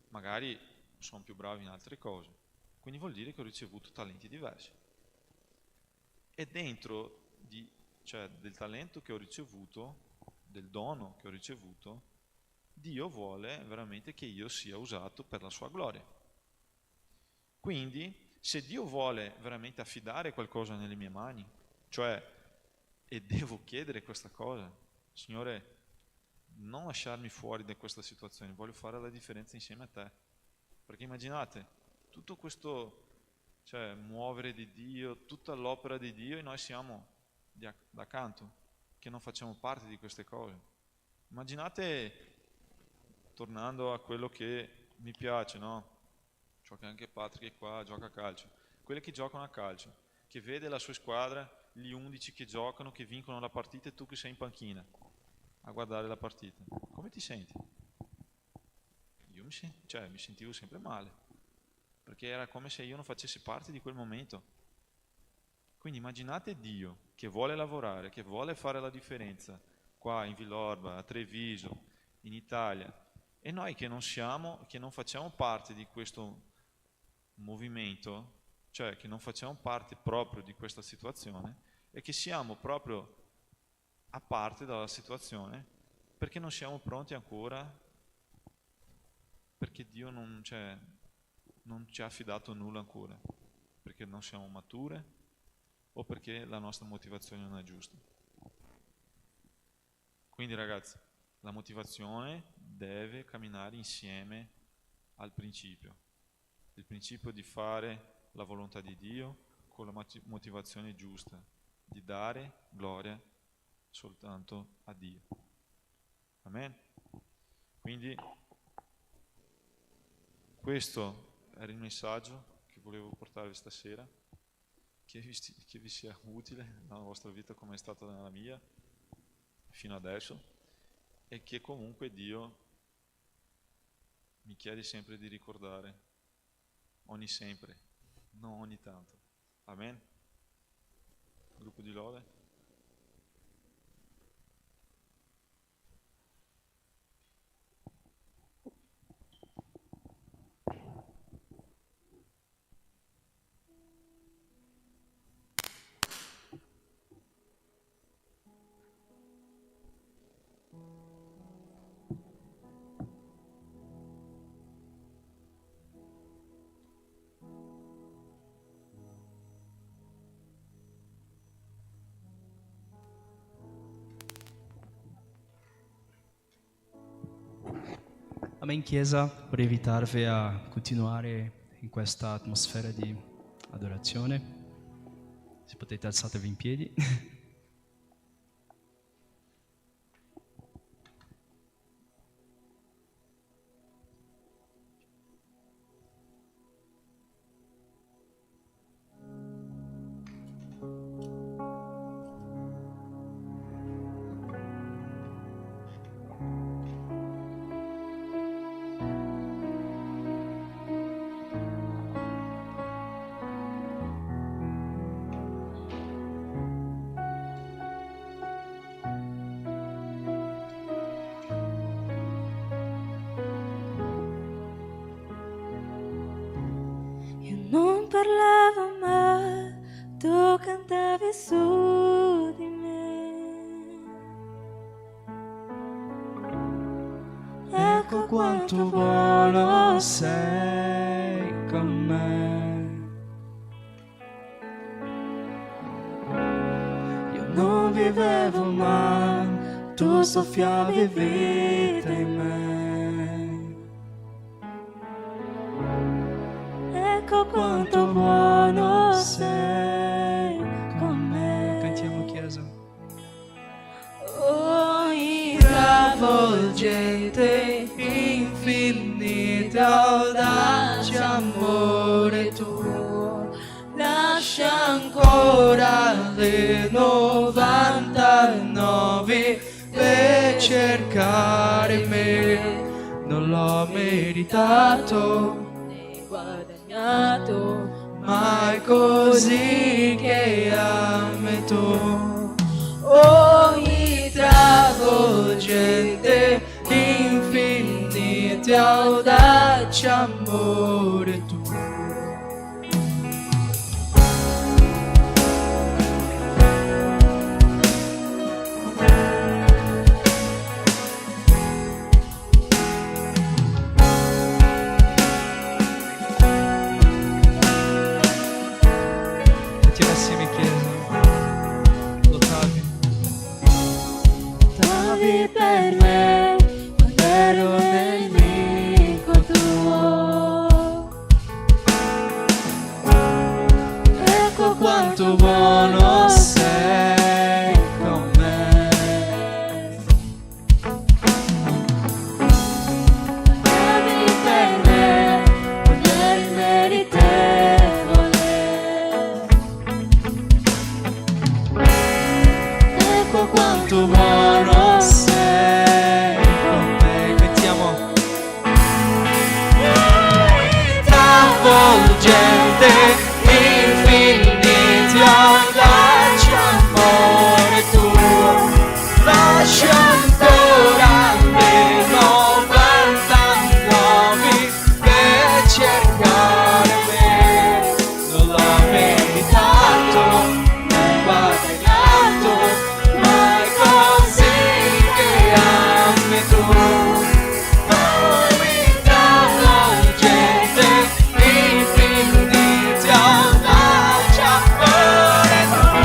Magari sono più bravo in altre cose, quindi vuol dire che ho ricevuto talenti diversi. E dentro del talento che ho ricevuto, del dono che ho ricevuto, Dio vuole veramente che io sia usato per la sua gloria. Quindi, se Dio vuole veramente affidare qualcosa nelle mie mani, e devo chiedere questa cosa, Signore, non lasciarmi fuori da questa situazione, voglio fare la differenza insieme a te. Perché immaginate, tutto questo muovere di Dio, tutta l'opera di Dio, e noi siamo da canto, che non facciamo parte di queste cose. Immaginate, tornando a quello che mi piace, no? So che anche Patrick qua gioca a calcio. Quelli che giocano a calcio, che vede la sua squadra, gli 11 che giocano, che vincono la partita, e tu che sei in panchina a guardare la partita. Come ti senti? Io mi sentivo sempre male, perché era come se io non facessi parte di quel momento. Quindi immaginate Dio che vuole lavorare, che vuole fare la differenza qua in Villorba, a Treviso, in Italia, e noi che non facciamo parte di questo movimento, che non facciamo parte proprio di questa situazione, e che siamo proprio a parte dalla situazione perché non siamo pronti ancora, perché Dio non ci ha affidato nulla ancora, perché non siamo mature o perché la nostra motivazione non è giusta. Quindi ragazzi, la motivazione deve camminare insieme al principio, il principio di fare la volontà di Dio con la motivazione giusta, di dare gloria soltanto a Dio. Amen? Quindi questo era il messaggio che volevo portarvi stasera, che vi sia utile nella vostra vita come è stata nella mia fino adesso, e che comunque Dio mi chiede sempre di ricordare, ogni sempre, non ogni tanto. Amen? Gruppo di lode. Amen Chiesa, vorrei invitarvi a continuare in questa atmosfera di adorazione. Se potete alzatevi in piedi. parlava mai, tu cantavi su di me. Ecco quanto buono sei con me. Io non vivevo mai, tu soffiavi vita in me. Ecco quanto buono sei con me. Cantiamo Chiesa. Ogni travolgente, infinita audace amore tuo, lascia ancora le 99 per cercare me. Non l'ho meritato né guadagnato, ma è così che ami tu. Ogni travolgente, infinito, audace amore tuo. Cantiamo assieme Chiesa. L'ottavi. Stavi per me quando ero nemico tuo. Ecco quanto buono sei con me. Stavi per me quando ero immeritevole. Ecco quanto buono sei con me. Cantiamo. Travolgente, infinito, audace amore tuo, lascia ancora le 99 per cercare me. Non l'ho meritato né guadagnato, ma è così che ami tu. Ogni travolgente, infinito, audace amore tuo.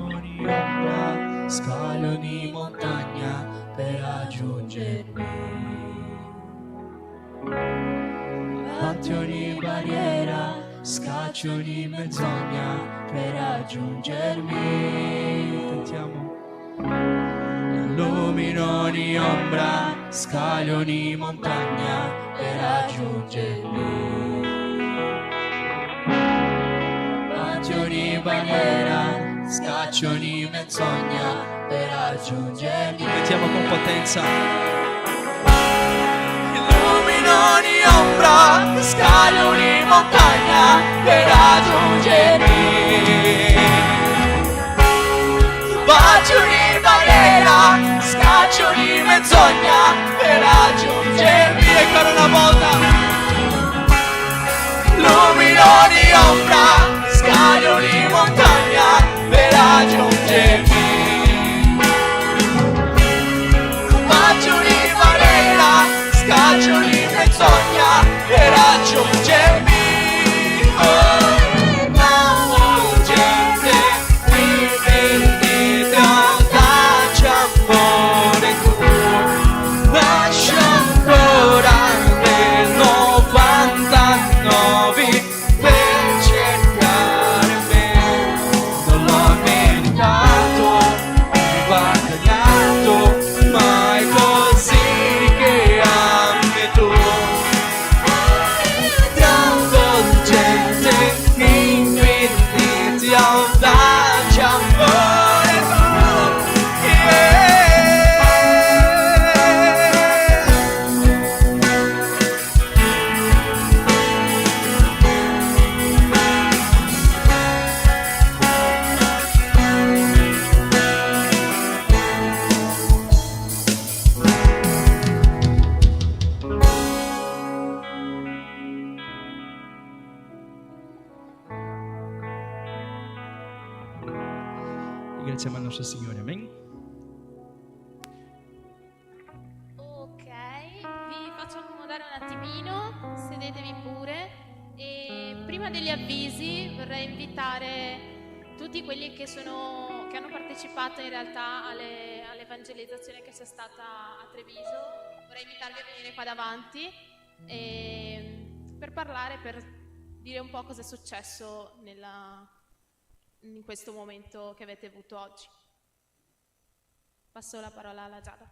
Ogni ombra, scalo ogni montagna per raggiungermi. Batti ogni barriera, scaccio ogni menzogna per raggiungermi. Cantiamo. Illumino ogni ombra, scaglio ogni montagna per raggiungermi. Batti ogni barriera, scaccio ogni menzogna per raggiungermi. Cantiamo con potenza. Illumino ogni ombra, scaglio ogni montagna per raggiungermi. Bacio ogni barriera, scaccio ogni menzogna per raggiungermi. E ancora una volta. Illumino ogni ombra, scaglio ogni montagna per raggiungermi. Bacio ogni barriera, scaccio ogni menzogna per raggiungermi. Ogni travolgente, infinito, audace amore tuo, lascia ancora le 99 per cercare me. Non l'ho meritato né guadagnato, ma è così che ami tu. Travolgente, infinito, audace amore tuo. Yeah. ringraziamo il nostro Signore. Amen. Ok, vi faccio accomodare un attimino, sedetevi pure e prima degli avvisi vorrei invitare tutti quelli che hanno partecipato in realtà all'evangelizzazione che c'è stata a Treviso, vorrei invitarvi a venire qua davanti per parlare, per dire un po' cosa è successo in questo momento che avete avuto oggi. Passo la parola alla Giada.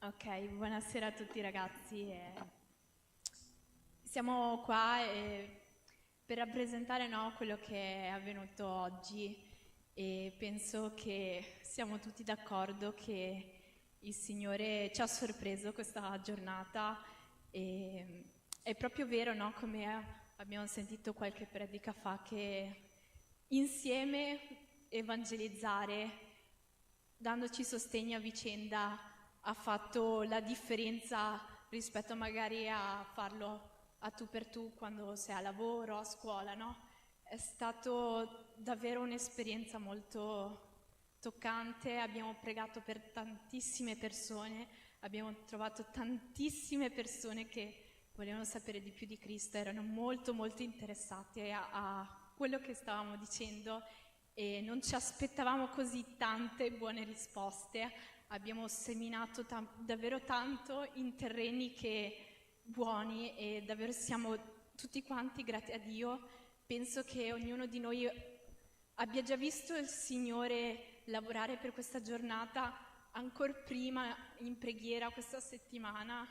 Ok, buonasera a tutti ragazzi. Siamo qua per rappresentare, no, quello che è avvenuto oggi e penso che siamo tutti d'accordo che il Signore ci ha sorpreso questa giornata e è proprio vero, no, come abbiamo sentito qualche predica fa, che insieme evangelizzare, dandoci sostegno a vicenda, ha fatto la differenza rispetto magari a farlo a tu per tu quando sei a lavoro, a scuola, no? È stato davvero un'esperienza molto toccante, abbiamo pregato per tantissime persone, abbiamo trovato tantissime persone che volevano sapere di più di Cristo, erano molto molto interessate a quello che stavamo dicendo e non ci aspettavamo così tante buone risposte. Abbiamo seminato davvero tanto in terreni buoni e davvero siamo tutti quanti grati a Dio. Penso che ognuno di noi abbia già visto il Signore lavorare per questa giornata, ancora prima in preghiera questa settimana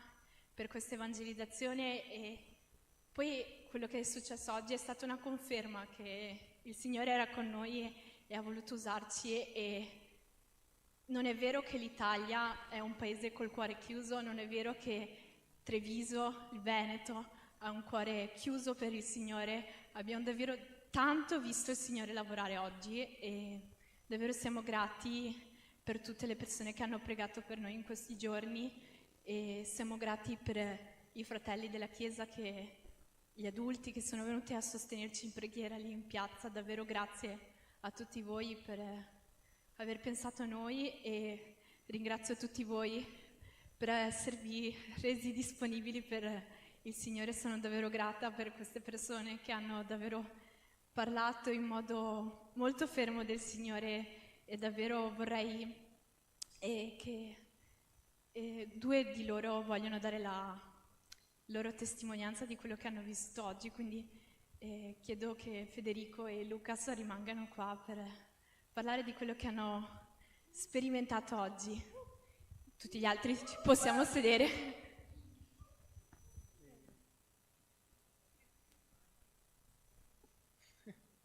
per questa evangelizzazione, e poi quello che è successo oggi è stata una conferma che il Signore era con noi e ha voluto usarci. E non è vero che l'Italia è un paese col cuore chiuso, non è vero che Treviso, il Veneto, ha un cuore chiuso per il Signore. Abbiamo davvero tanto visto il Signore lavorare oggi e davvero siamo grati per tutte le persone che hanno pregato per noi in questi giorni e siamo grati per i fratelli della Chiesa, gli adulti che sono venuti a sostenerci in preghiera lì in piazza. Davvero grazie a tutti voi per aver pensato a noi e ringrazio tutti voi per esservi resi disponibili per il Signore. Sono davvero grata per queste persone che hanno davvero parlato in modo molto fermo del Signore e davvero vorrei che due di loro vogliono dare la loro testimonianza di quello che hanno visto oggi, quindi chiedo che Federico e Lucas rimangano qua per parlare di quello che hanno sperimentato oggi. Tutti gli altri ci possiamo sedere.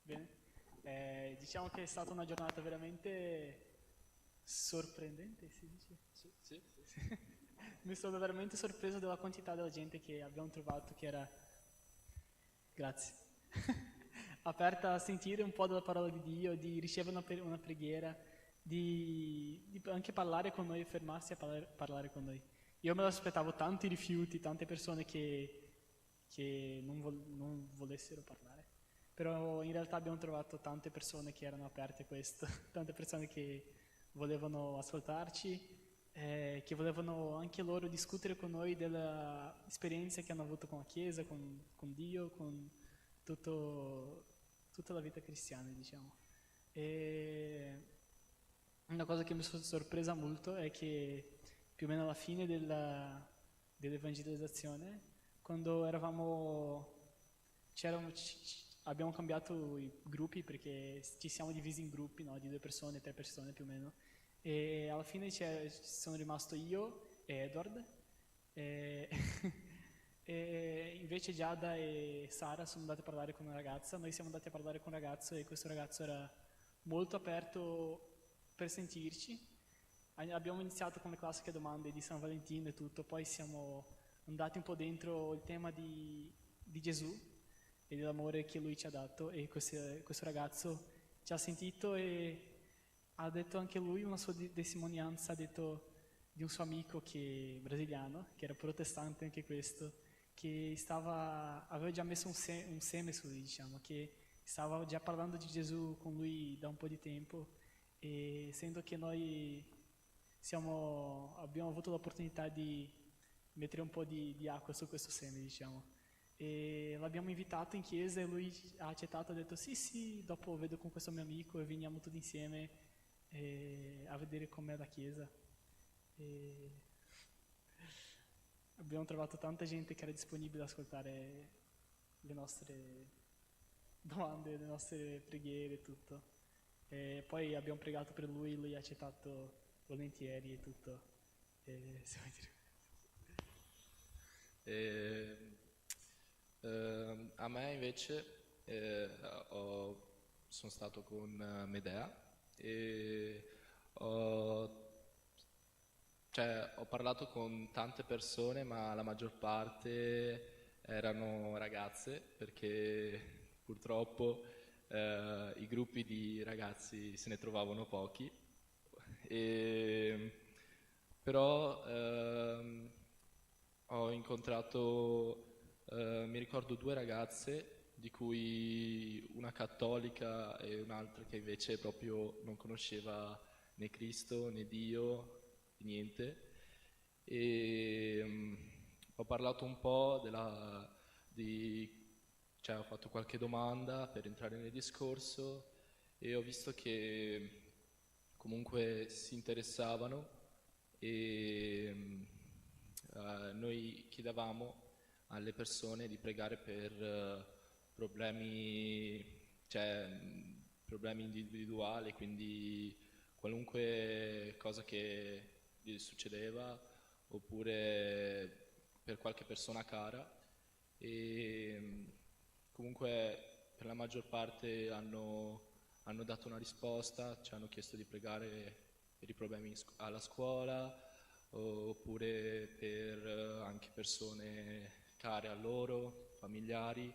Bene, diciamo che è stata una giornata veramente sorprendente, si dice? Sì. Mi sono veramente sorpreso della quantità della gente che abbiamo trovato, che era, grazie, aperta a sentire un po' della parola di Dio, di ricevere una preghiera, di anche parlare con noi, fermarsi a parlare con noi. Io me lo aspettavo tanti rifiuti, tante persone che non volessero parlare, però in realtà abbiamo trovato tante persone che erano aperte a questo, tante persone che volevano ascoltarci, che volevano anche loro discutere con noi dell'esperienza che hanno avuto con la Chiesa, con Dio, con tutta la vita cristiana, diciamo. E una cosa che mi sono sorpresa molto è che più o meno alla fine dell'evangelizzazione, quando abbiamo cambiato i gruppi perché ci siamo divisi in gruppi, no, di 2 persone, 3 persone più o meno, e alla fine sono rimasto io e Edward, e invece Giada e Sara sono andate a parlare con una ragazza. Noi siamo andati a parlare con un ragazzo e questo ragazzo era molto aperto per sentirci. Abbiamo iniziato con le classiche domande di San Valentino e tutto, poi siamo andati un po' dentro il tema di Gesù e dell'amore che lui ci ha dato, e questo ragazzo ci ha sentito e ha detto anche lui una sua testimonianza, ha detto di un suo amico brasiliano, che era protestante anche questo, che aveva già messo un seme su lui, diciamo, che stava già parlando di Gesù con lui da un po' di tempo, e essendo che noi abbiamo avuto l'opportunità di mettere un po' di acqua su questo seme, diciamo, e l'abbiamo invitato in chiesa e lui ha accettato, ha detto sì, dopo vedo con questo mio amico e veniamo tutti insieme a vedere com'è la chiesa. E abbiamo trovato tanta gente che era disponibile ad ascoltare le nostre domande, le nostre preghiere e tutto. E poi abbiamo pregato per lui ha accettato volentieri e tutto. E se vuoi dire. A me invece sono stato con Medea e ho parlato con tante persone, ma la maggior parte erano ragazze, perché purtroppo i gruppi di ragazzi se ne trovavano pochi. Però ho incontrato, mi ricordo, 2 ragazze, di cui una cattolica e un'altra che invece proprio non conosceva né Cristo né Dio, niente. E ho parlato un po' ho fatto qualche domanda per entrare nel discorso e ho visto che comunque si interessavano, e noi chiedevamo alle persone di pregare per problemi individuali, quindi qualunque cosa che gli succedeva, oppure per qualche persona cara, e comunque per la maggior parte hanno dato una risposta, ci hanno chiesto di pregare per i problemi alla scuola, oppure per anche persone care a loro, familiari,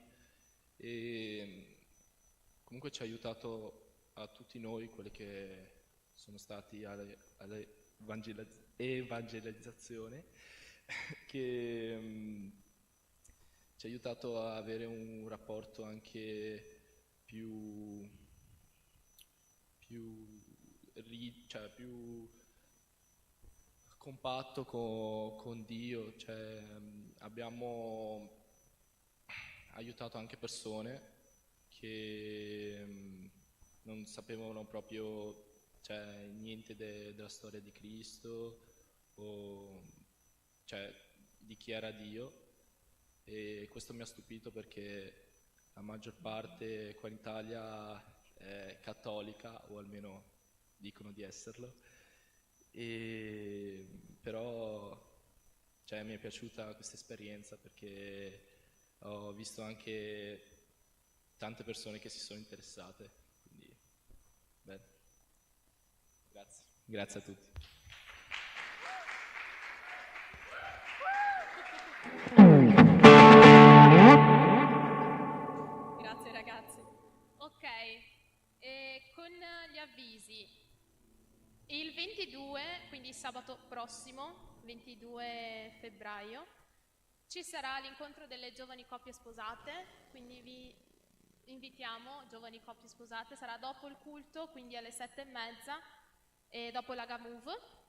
e comunque ci ha aiutato a tutti noi, quelli che sono stati alle evangelizzazione, che ci ha aiutato a avere un rapporto anche più compatto con Dio. Abbiamo aiutato anche persone che non sapevano proprio niente della storia di Cristo o di chi era Dio, e questo mi ha stupito perché la maggior parte qua in Italia è cattolica, o almeno dicono di esserlo, però mi è piaciuta questa esperienza perché ho visto anche tante persone che si sono interessate, quindi bene. Grazie a tutti. Grazie ragazzi. Ok, con gli avvisi. Il 22, quindi sabato prossimo, 22 febbraio, ci sarà l'incontro delle giovani coppie sposate, quindi vi invitiamo, giovani coppie sposate, sarà dopo il culto, quindi alle 7:30 e dopo la Gamove.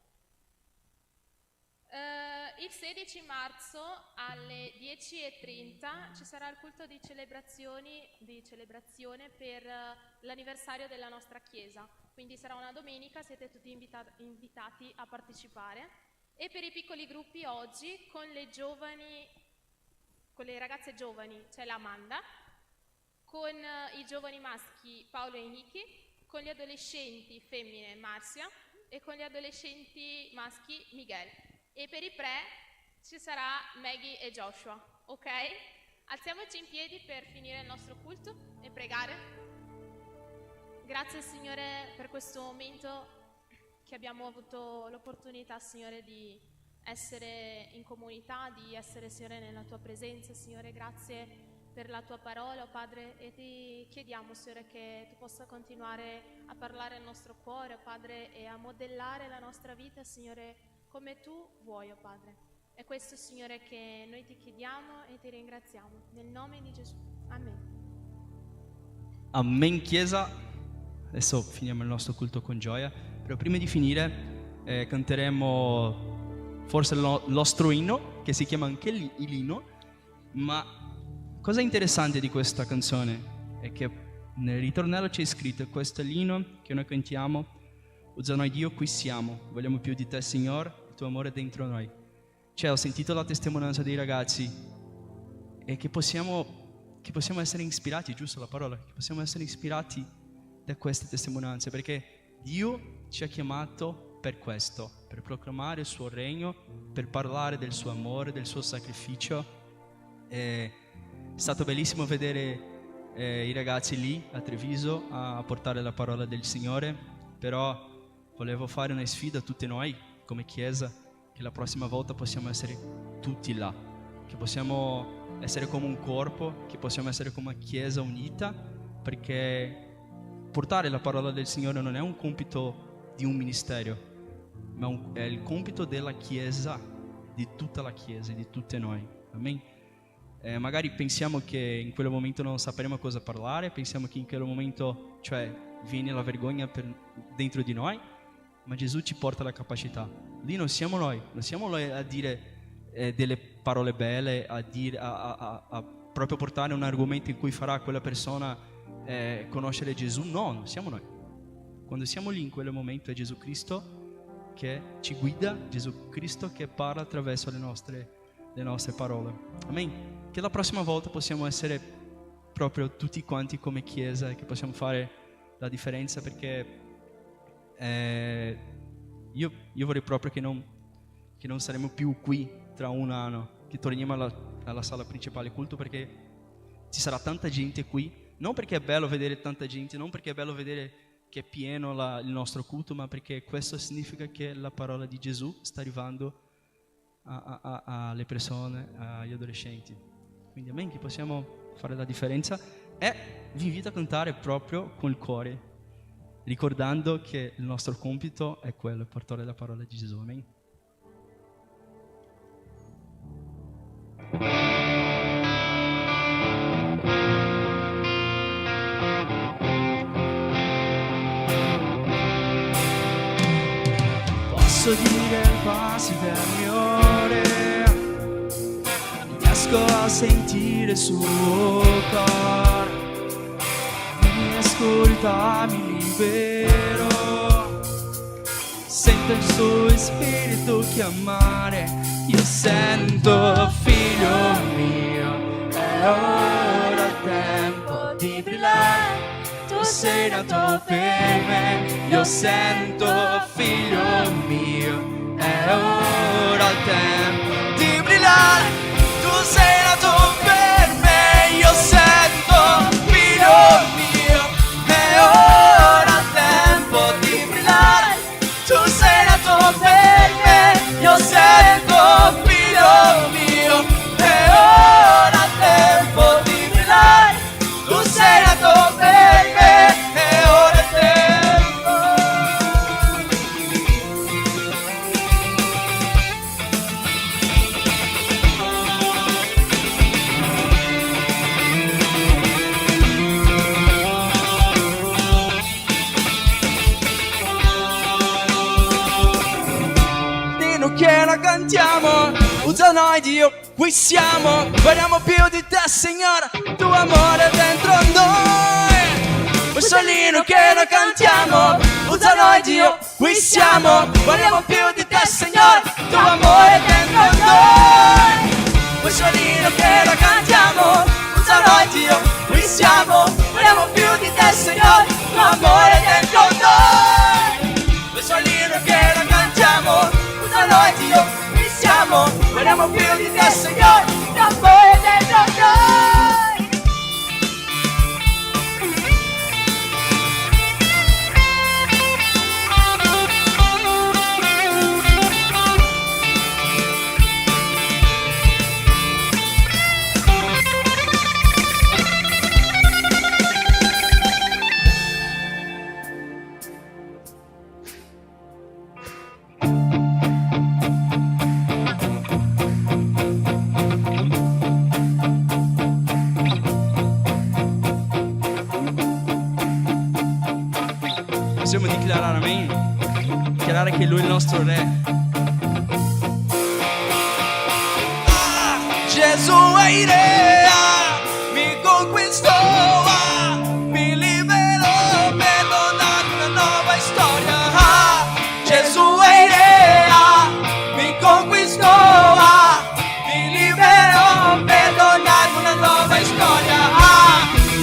Il 16 marzo alle 10:30 ci sarà il culto di celebrazione per l'anniversario della nostra chiesa, quindi sarà una domenica, siete tutti invitati a partecipare. E per i piccoli gruppi oggi con le ragazze giovani c'è l'Amanda, con i giovani maschi Paolo e Niki, con gli adolescenti femmine Marzia e con gli adolescenti maschi Miguel. E per i pre ci sarà Maggie e Joshua, ok? Alziamoci in piedi per finire il nostro culto e pregare. Grazie Signore per questo momento che abbiamo avuto l'opportunità, Signore, di essere in comunità, di essere, Signore, nella Tua presenza. Signore, grazie per la tua parola, oh Padre, e ti chiediamo, Signore, che tu possa continuare a parlare al nostro cuore, oh Padre, e a modellare la nostra vita, Signore, come tu vuoi, oh Padre. È questo, Signore, che noi ti chiediamo e ti ringraziamo. Nel nome di Gesù. Amen. Amen, Chiesa. Adesso finiamo il nostro culto con gioia, però prima di finire canteremo forse il nostro inno, che si chiama anche l'inno, ma cosa interessante di questa canzone è che nel ritornello c'è scritto: questo è l'inno che noi cantiamo, usa noi Dio, qui siamo, vogliamo più di te Signore, il tuo amore è dentro noi. Cioè, ho sentito la testimonianza dei ragazzi e che possiamo essere ispirati, giusto la parola, che possiamo essere ispirati da queste testimonianze, perché Dio ci ha chiamato per questo, per proclamare il suo regno, per parlare del suo amore, del suo sacrificio. È stato bellissimo vedere i ragazzi lì a Treviso a portare la parola del Signore, però volevo fare una sfida a tutti noi come Chiesa, che la prossima volta possiamo essere tutti là, che possiamo essere come un corpo, che possiamo essere come una Chiesa unita, perché portare la parola del Signore non è un compito di un ministero, ma è il compito della Chiesa, di tutta la Chiesa, di tutte noi. Amen. Magari pensiamo che in quel momento non sapremo cosa parlare, pensiamo che in quel momento, cioè, viene la vergogna dentro di noi, ma Gesù ci porta la capacità. Lì non siamo noi a dire delle parole belle, a proprio portare un argomento in cui farà quella persona conoscere Gesù. No, non siamo noi. Quando siamo lì in quel momento è Gesù Cristo che ci guida, Gesù Cristo che parla attraverso le nostre parole. Amen. Che la prossima volta possiamo essere proprio tutti quanti come Chiesa e che possiamo fare la differenza, perché io vorrei proprio che non saremo più qui tra un anno, che torniamo alla sala principale culto, perché ci sarà tanta gente qui, non perché è bello vedere tanta gente, non perché è bello vedere che è pieno il nostro culto, ma perché questo significa che la parola di Gesù sta arrivando alle persone, agli adolescenti. Quindi amen, che possiamo fare la differenza. E vi invito a cantare proprio con il cuore, ricordando che il nostro compito è quello, portare la parola di Gesù. Amen. Posso dire quasi del Signore, riesco a sentire il suo cuore, mi ascolta, mi libero, sento il suo spirito chiamare, io sento figlio mio, è ora il tempo di brillare, tu sei nato per me, io sento figlio mio, è ora il tempo di brillare, tu sei nato per me, io sento figlio mio, è ora il tempo di brillare, tu sei nato per me, io sento figlio mio, è ora il tempo di brillare, tu sei nato per me, è ora il tempo. L'inno che la cantiamo, usa noi Dio, qui siamo, vogliamo più di te Signore, tuo amore dentro noi. Questo è l'inno che la cantiamo, usa noi Dio, qui siamo, vogliamo più di te Signore, tuo amore dentro noi. Questo è l'inno che la cantiamo, usa noi Dio, qui siamo, vogliamo più di te Signore, tuo amore dentro noi. Questo è l'inno che la cantiamo, usa noi Dio, qui siamo, vogliamo più di te Signore, tuo amore dentro noi. dichiarare amen, dichiarare che Lui è il nostro Re. Gesù è il Re, mi conquistò, mi liberò per donarmi una nuova storia. Gesù è il Re, mi conquistò, mi liberò per donarmi una nuova storia.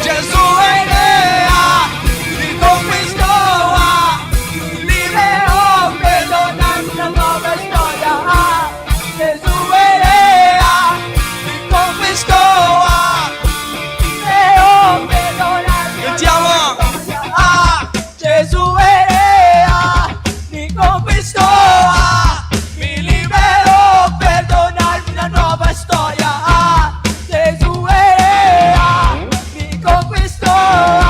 Gesù è il Re, mi conquistò, mi liberò per donarmi una nuova storia. Gesù è il Re, mi conquistò, liberò per donarmi una nuova storia. Gesù è il Re, mi conquistò, mi liberò per donarmi una nuova storia. Gesù è Re, mi conquistò,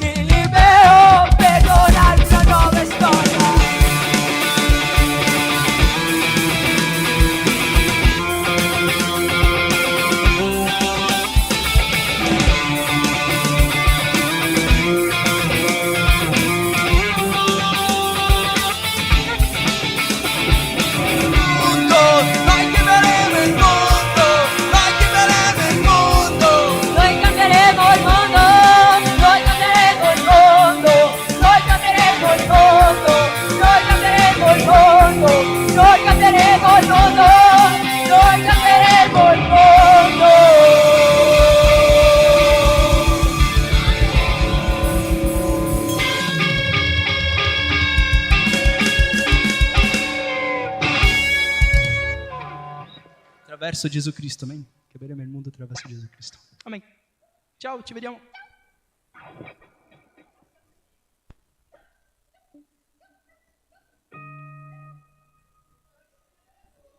mi liberò per donarmi una nuova storia. Noi chiameremo il mondo, noi chiameremo il mondo, noi cambieremo il mondo, noi cambieremo il mondo, noi cambieremo il mondo, noi cambieremo il mondo, noi cambieremo il mondo, noi cambieremo il mondo. Attraverso Gesù Cristo, amen. Cambieremo il mondo attraverso Gesù Cristo. Amen. Ciao, ci vediamo.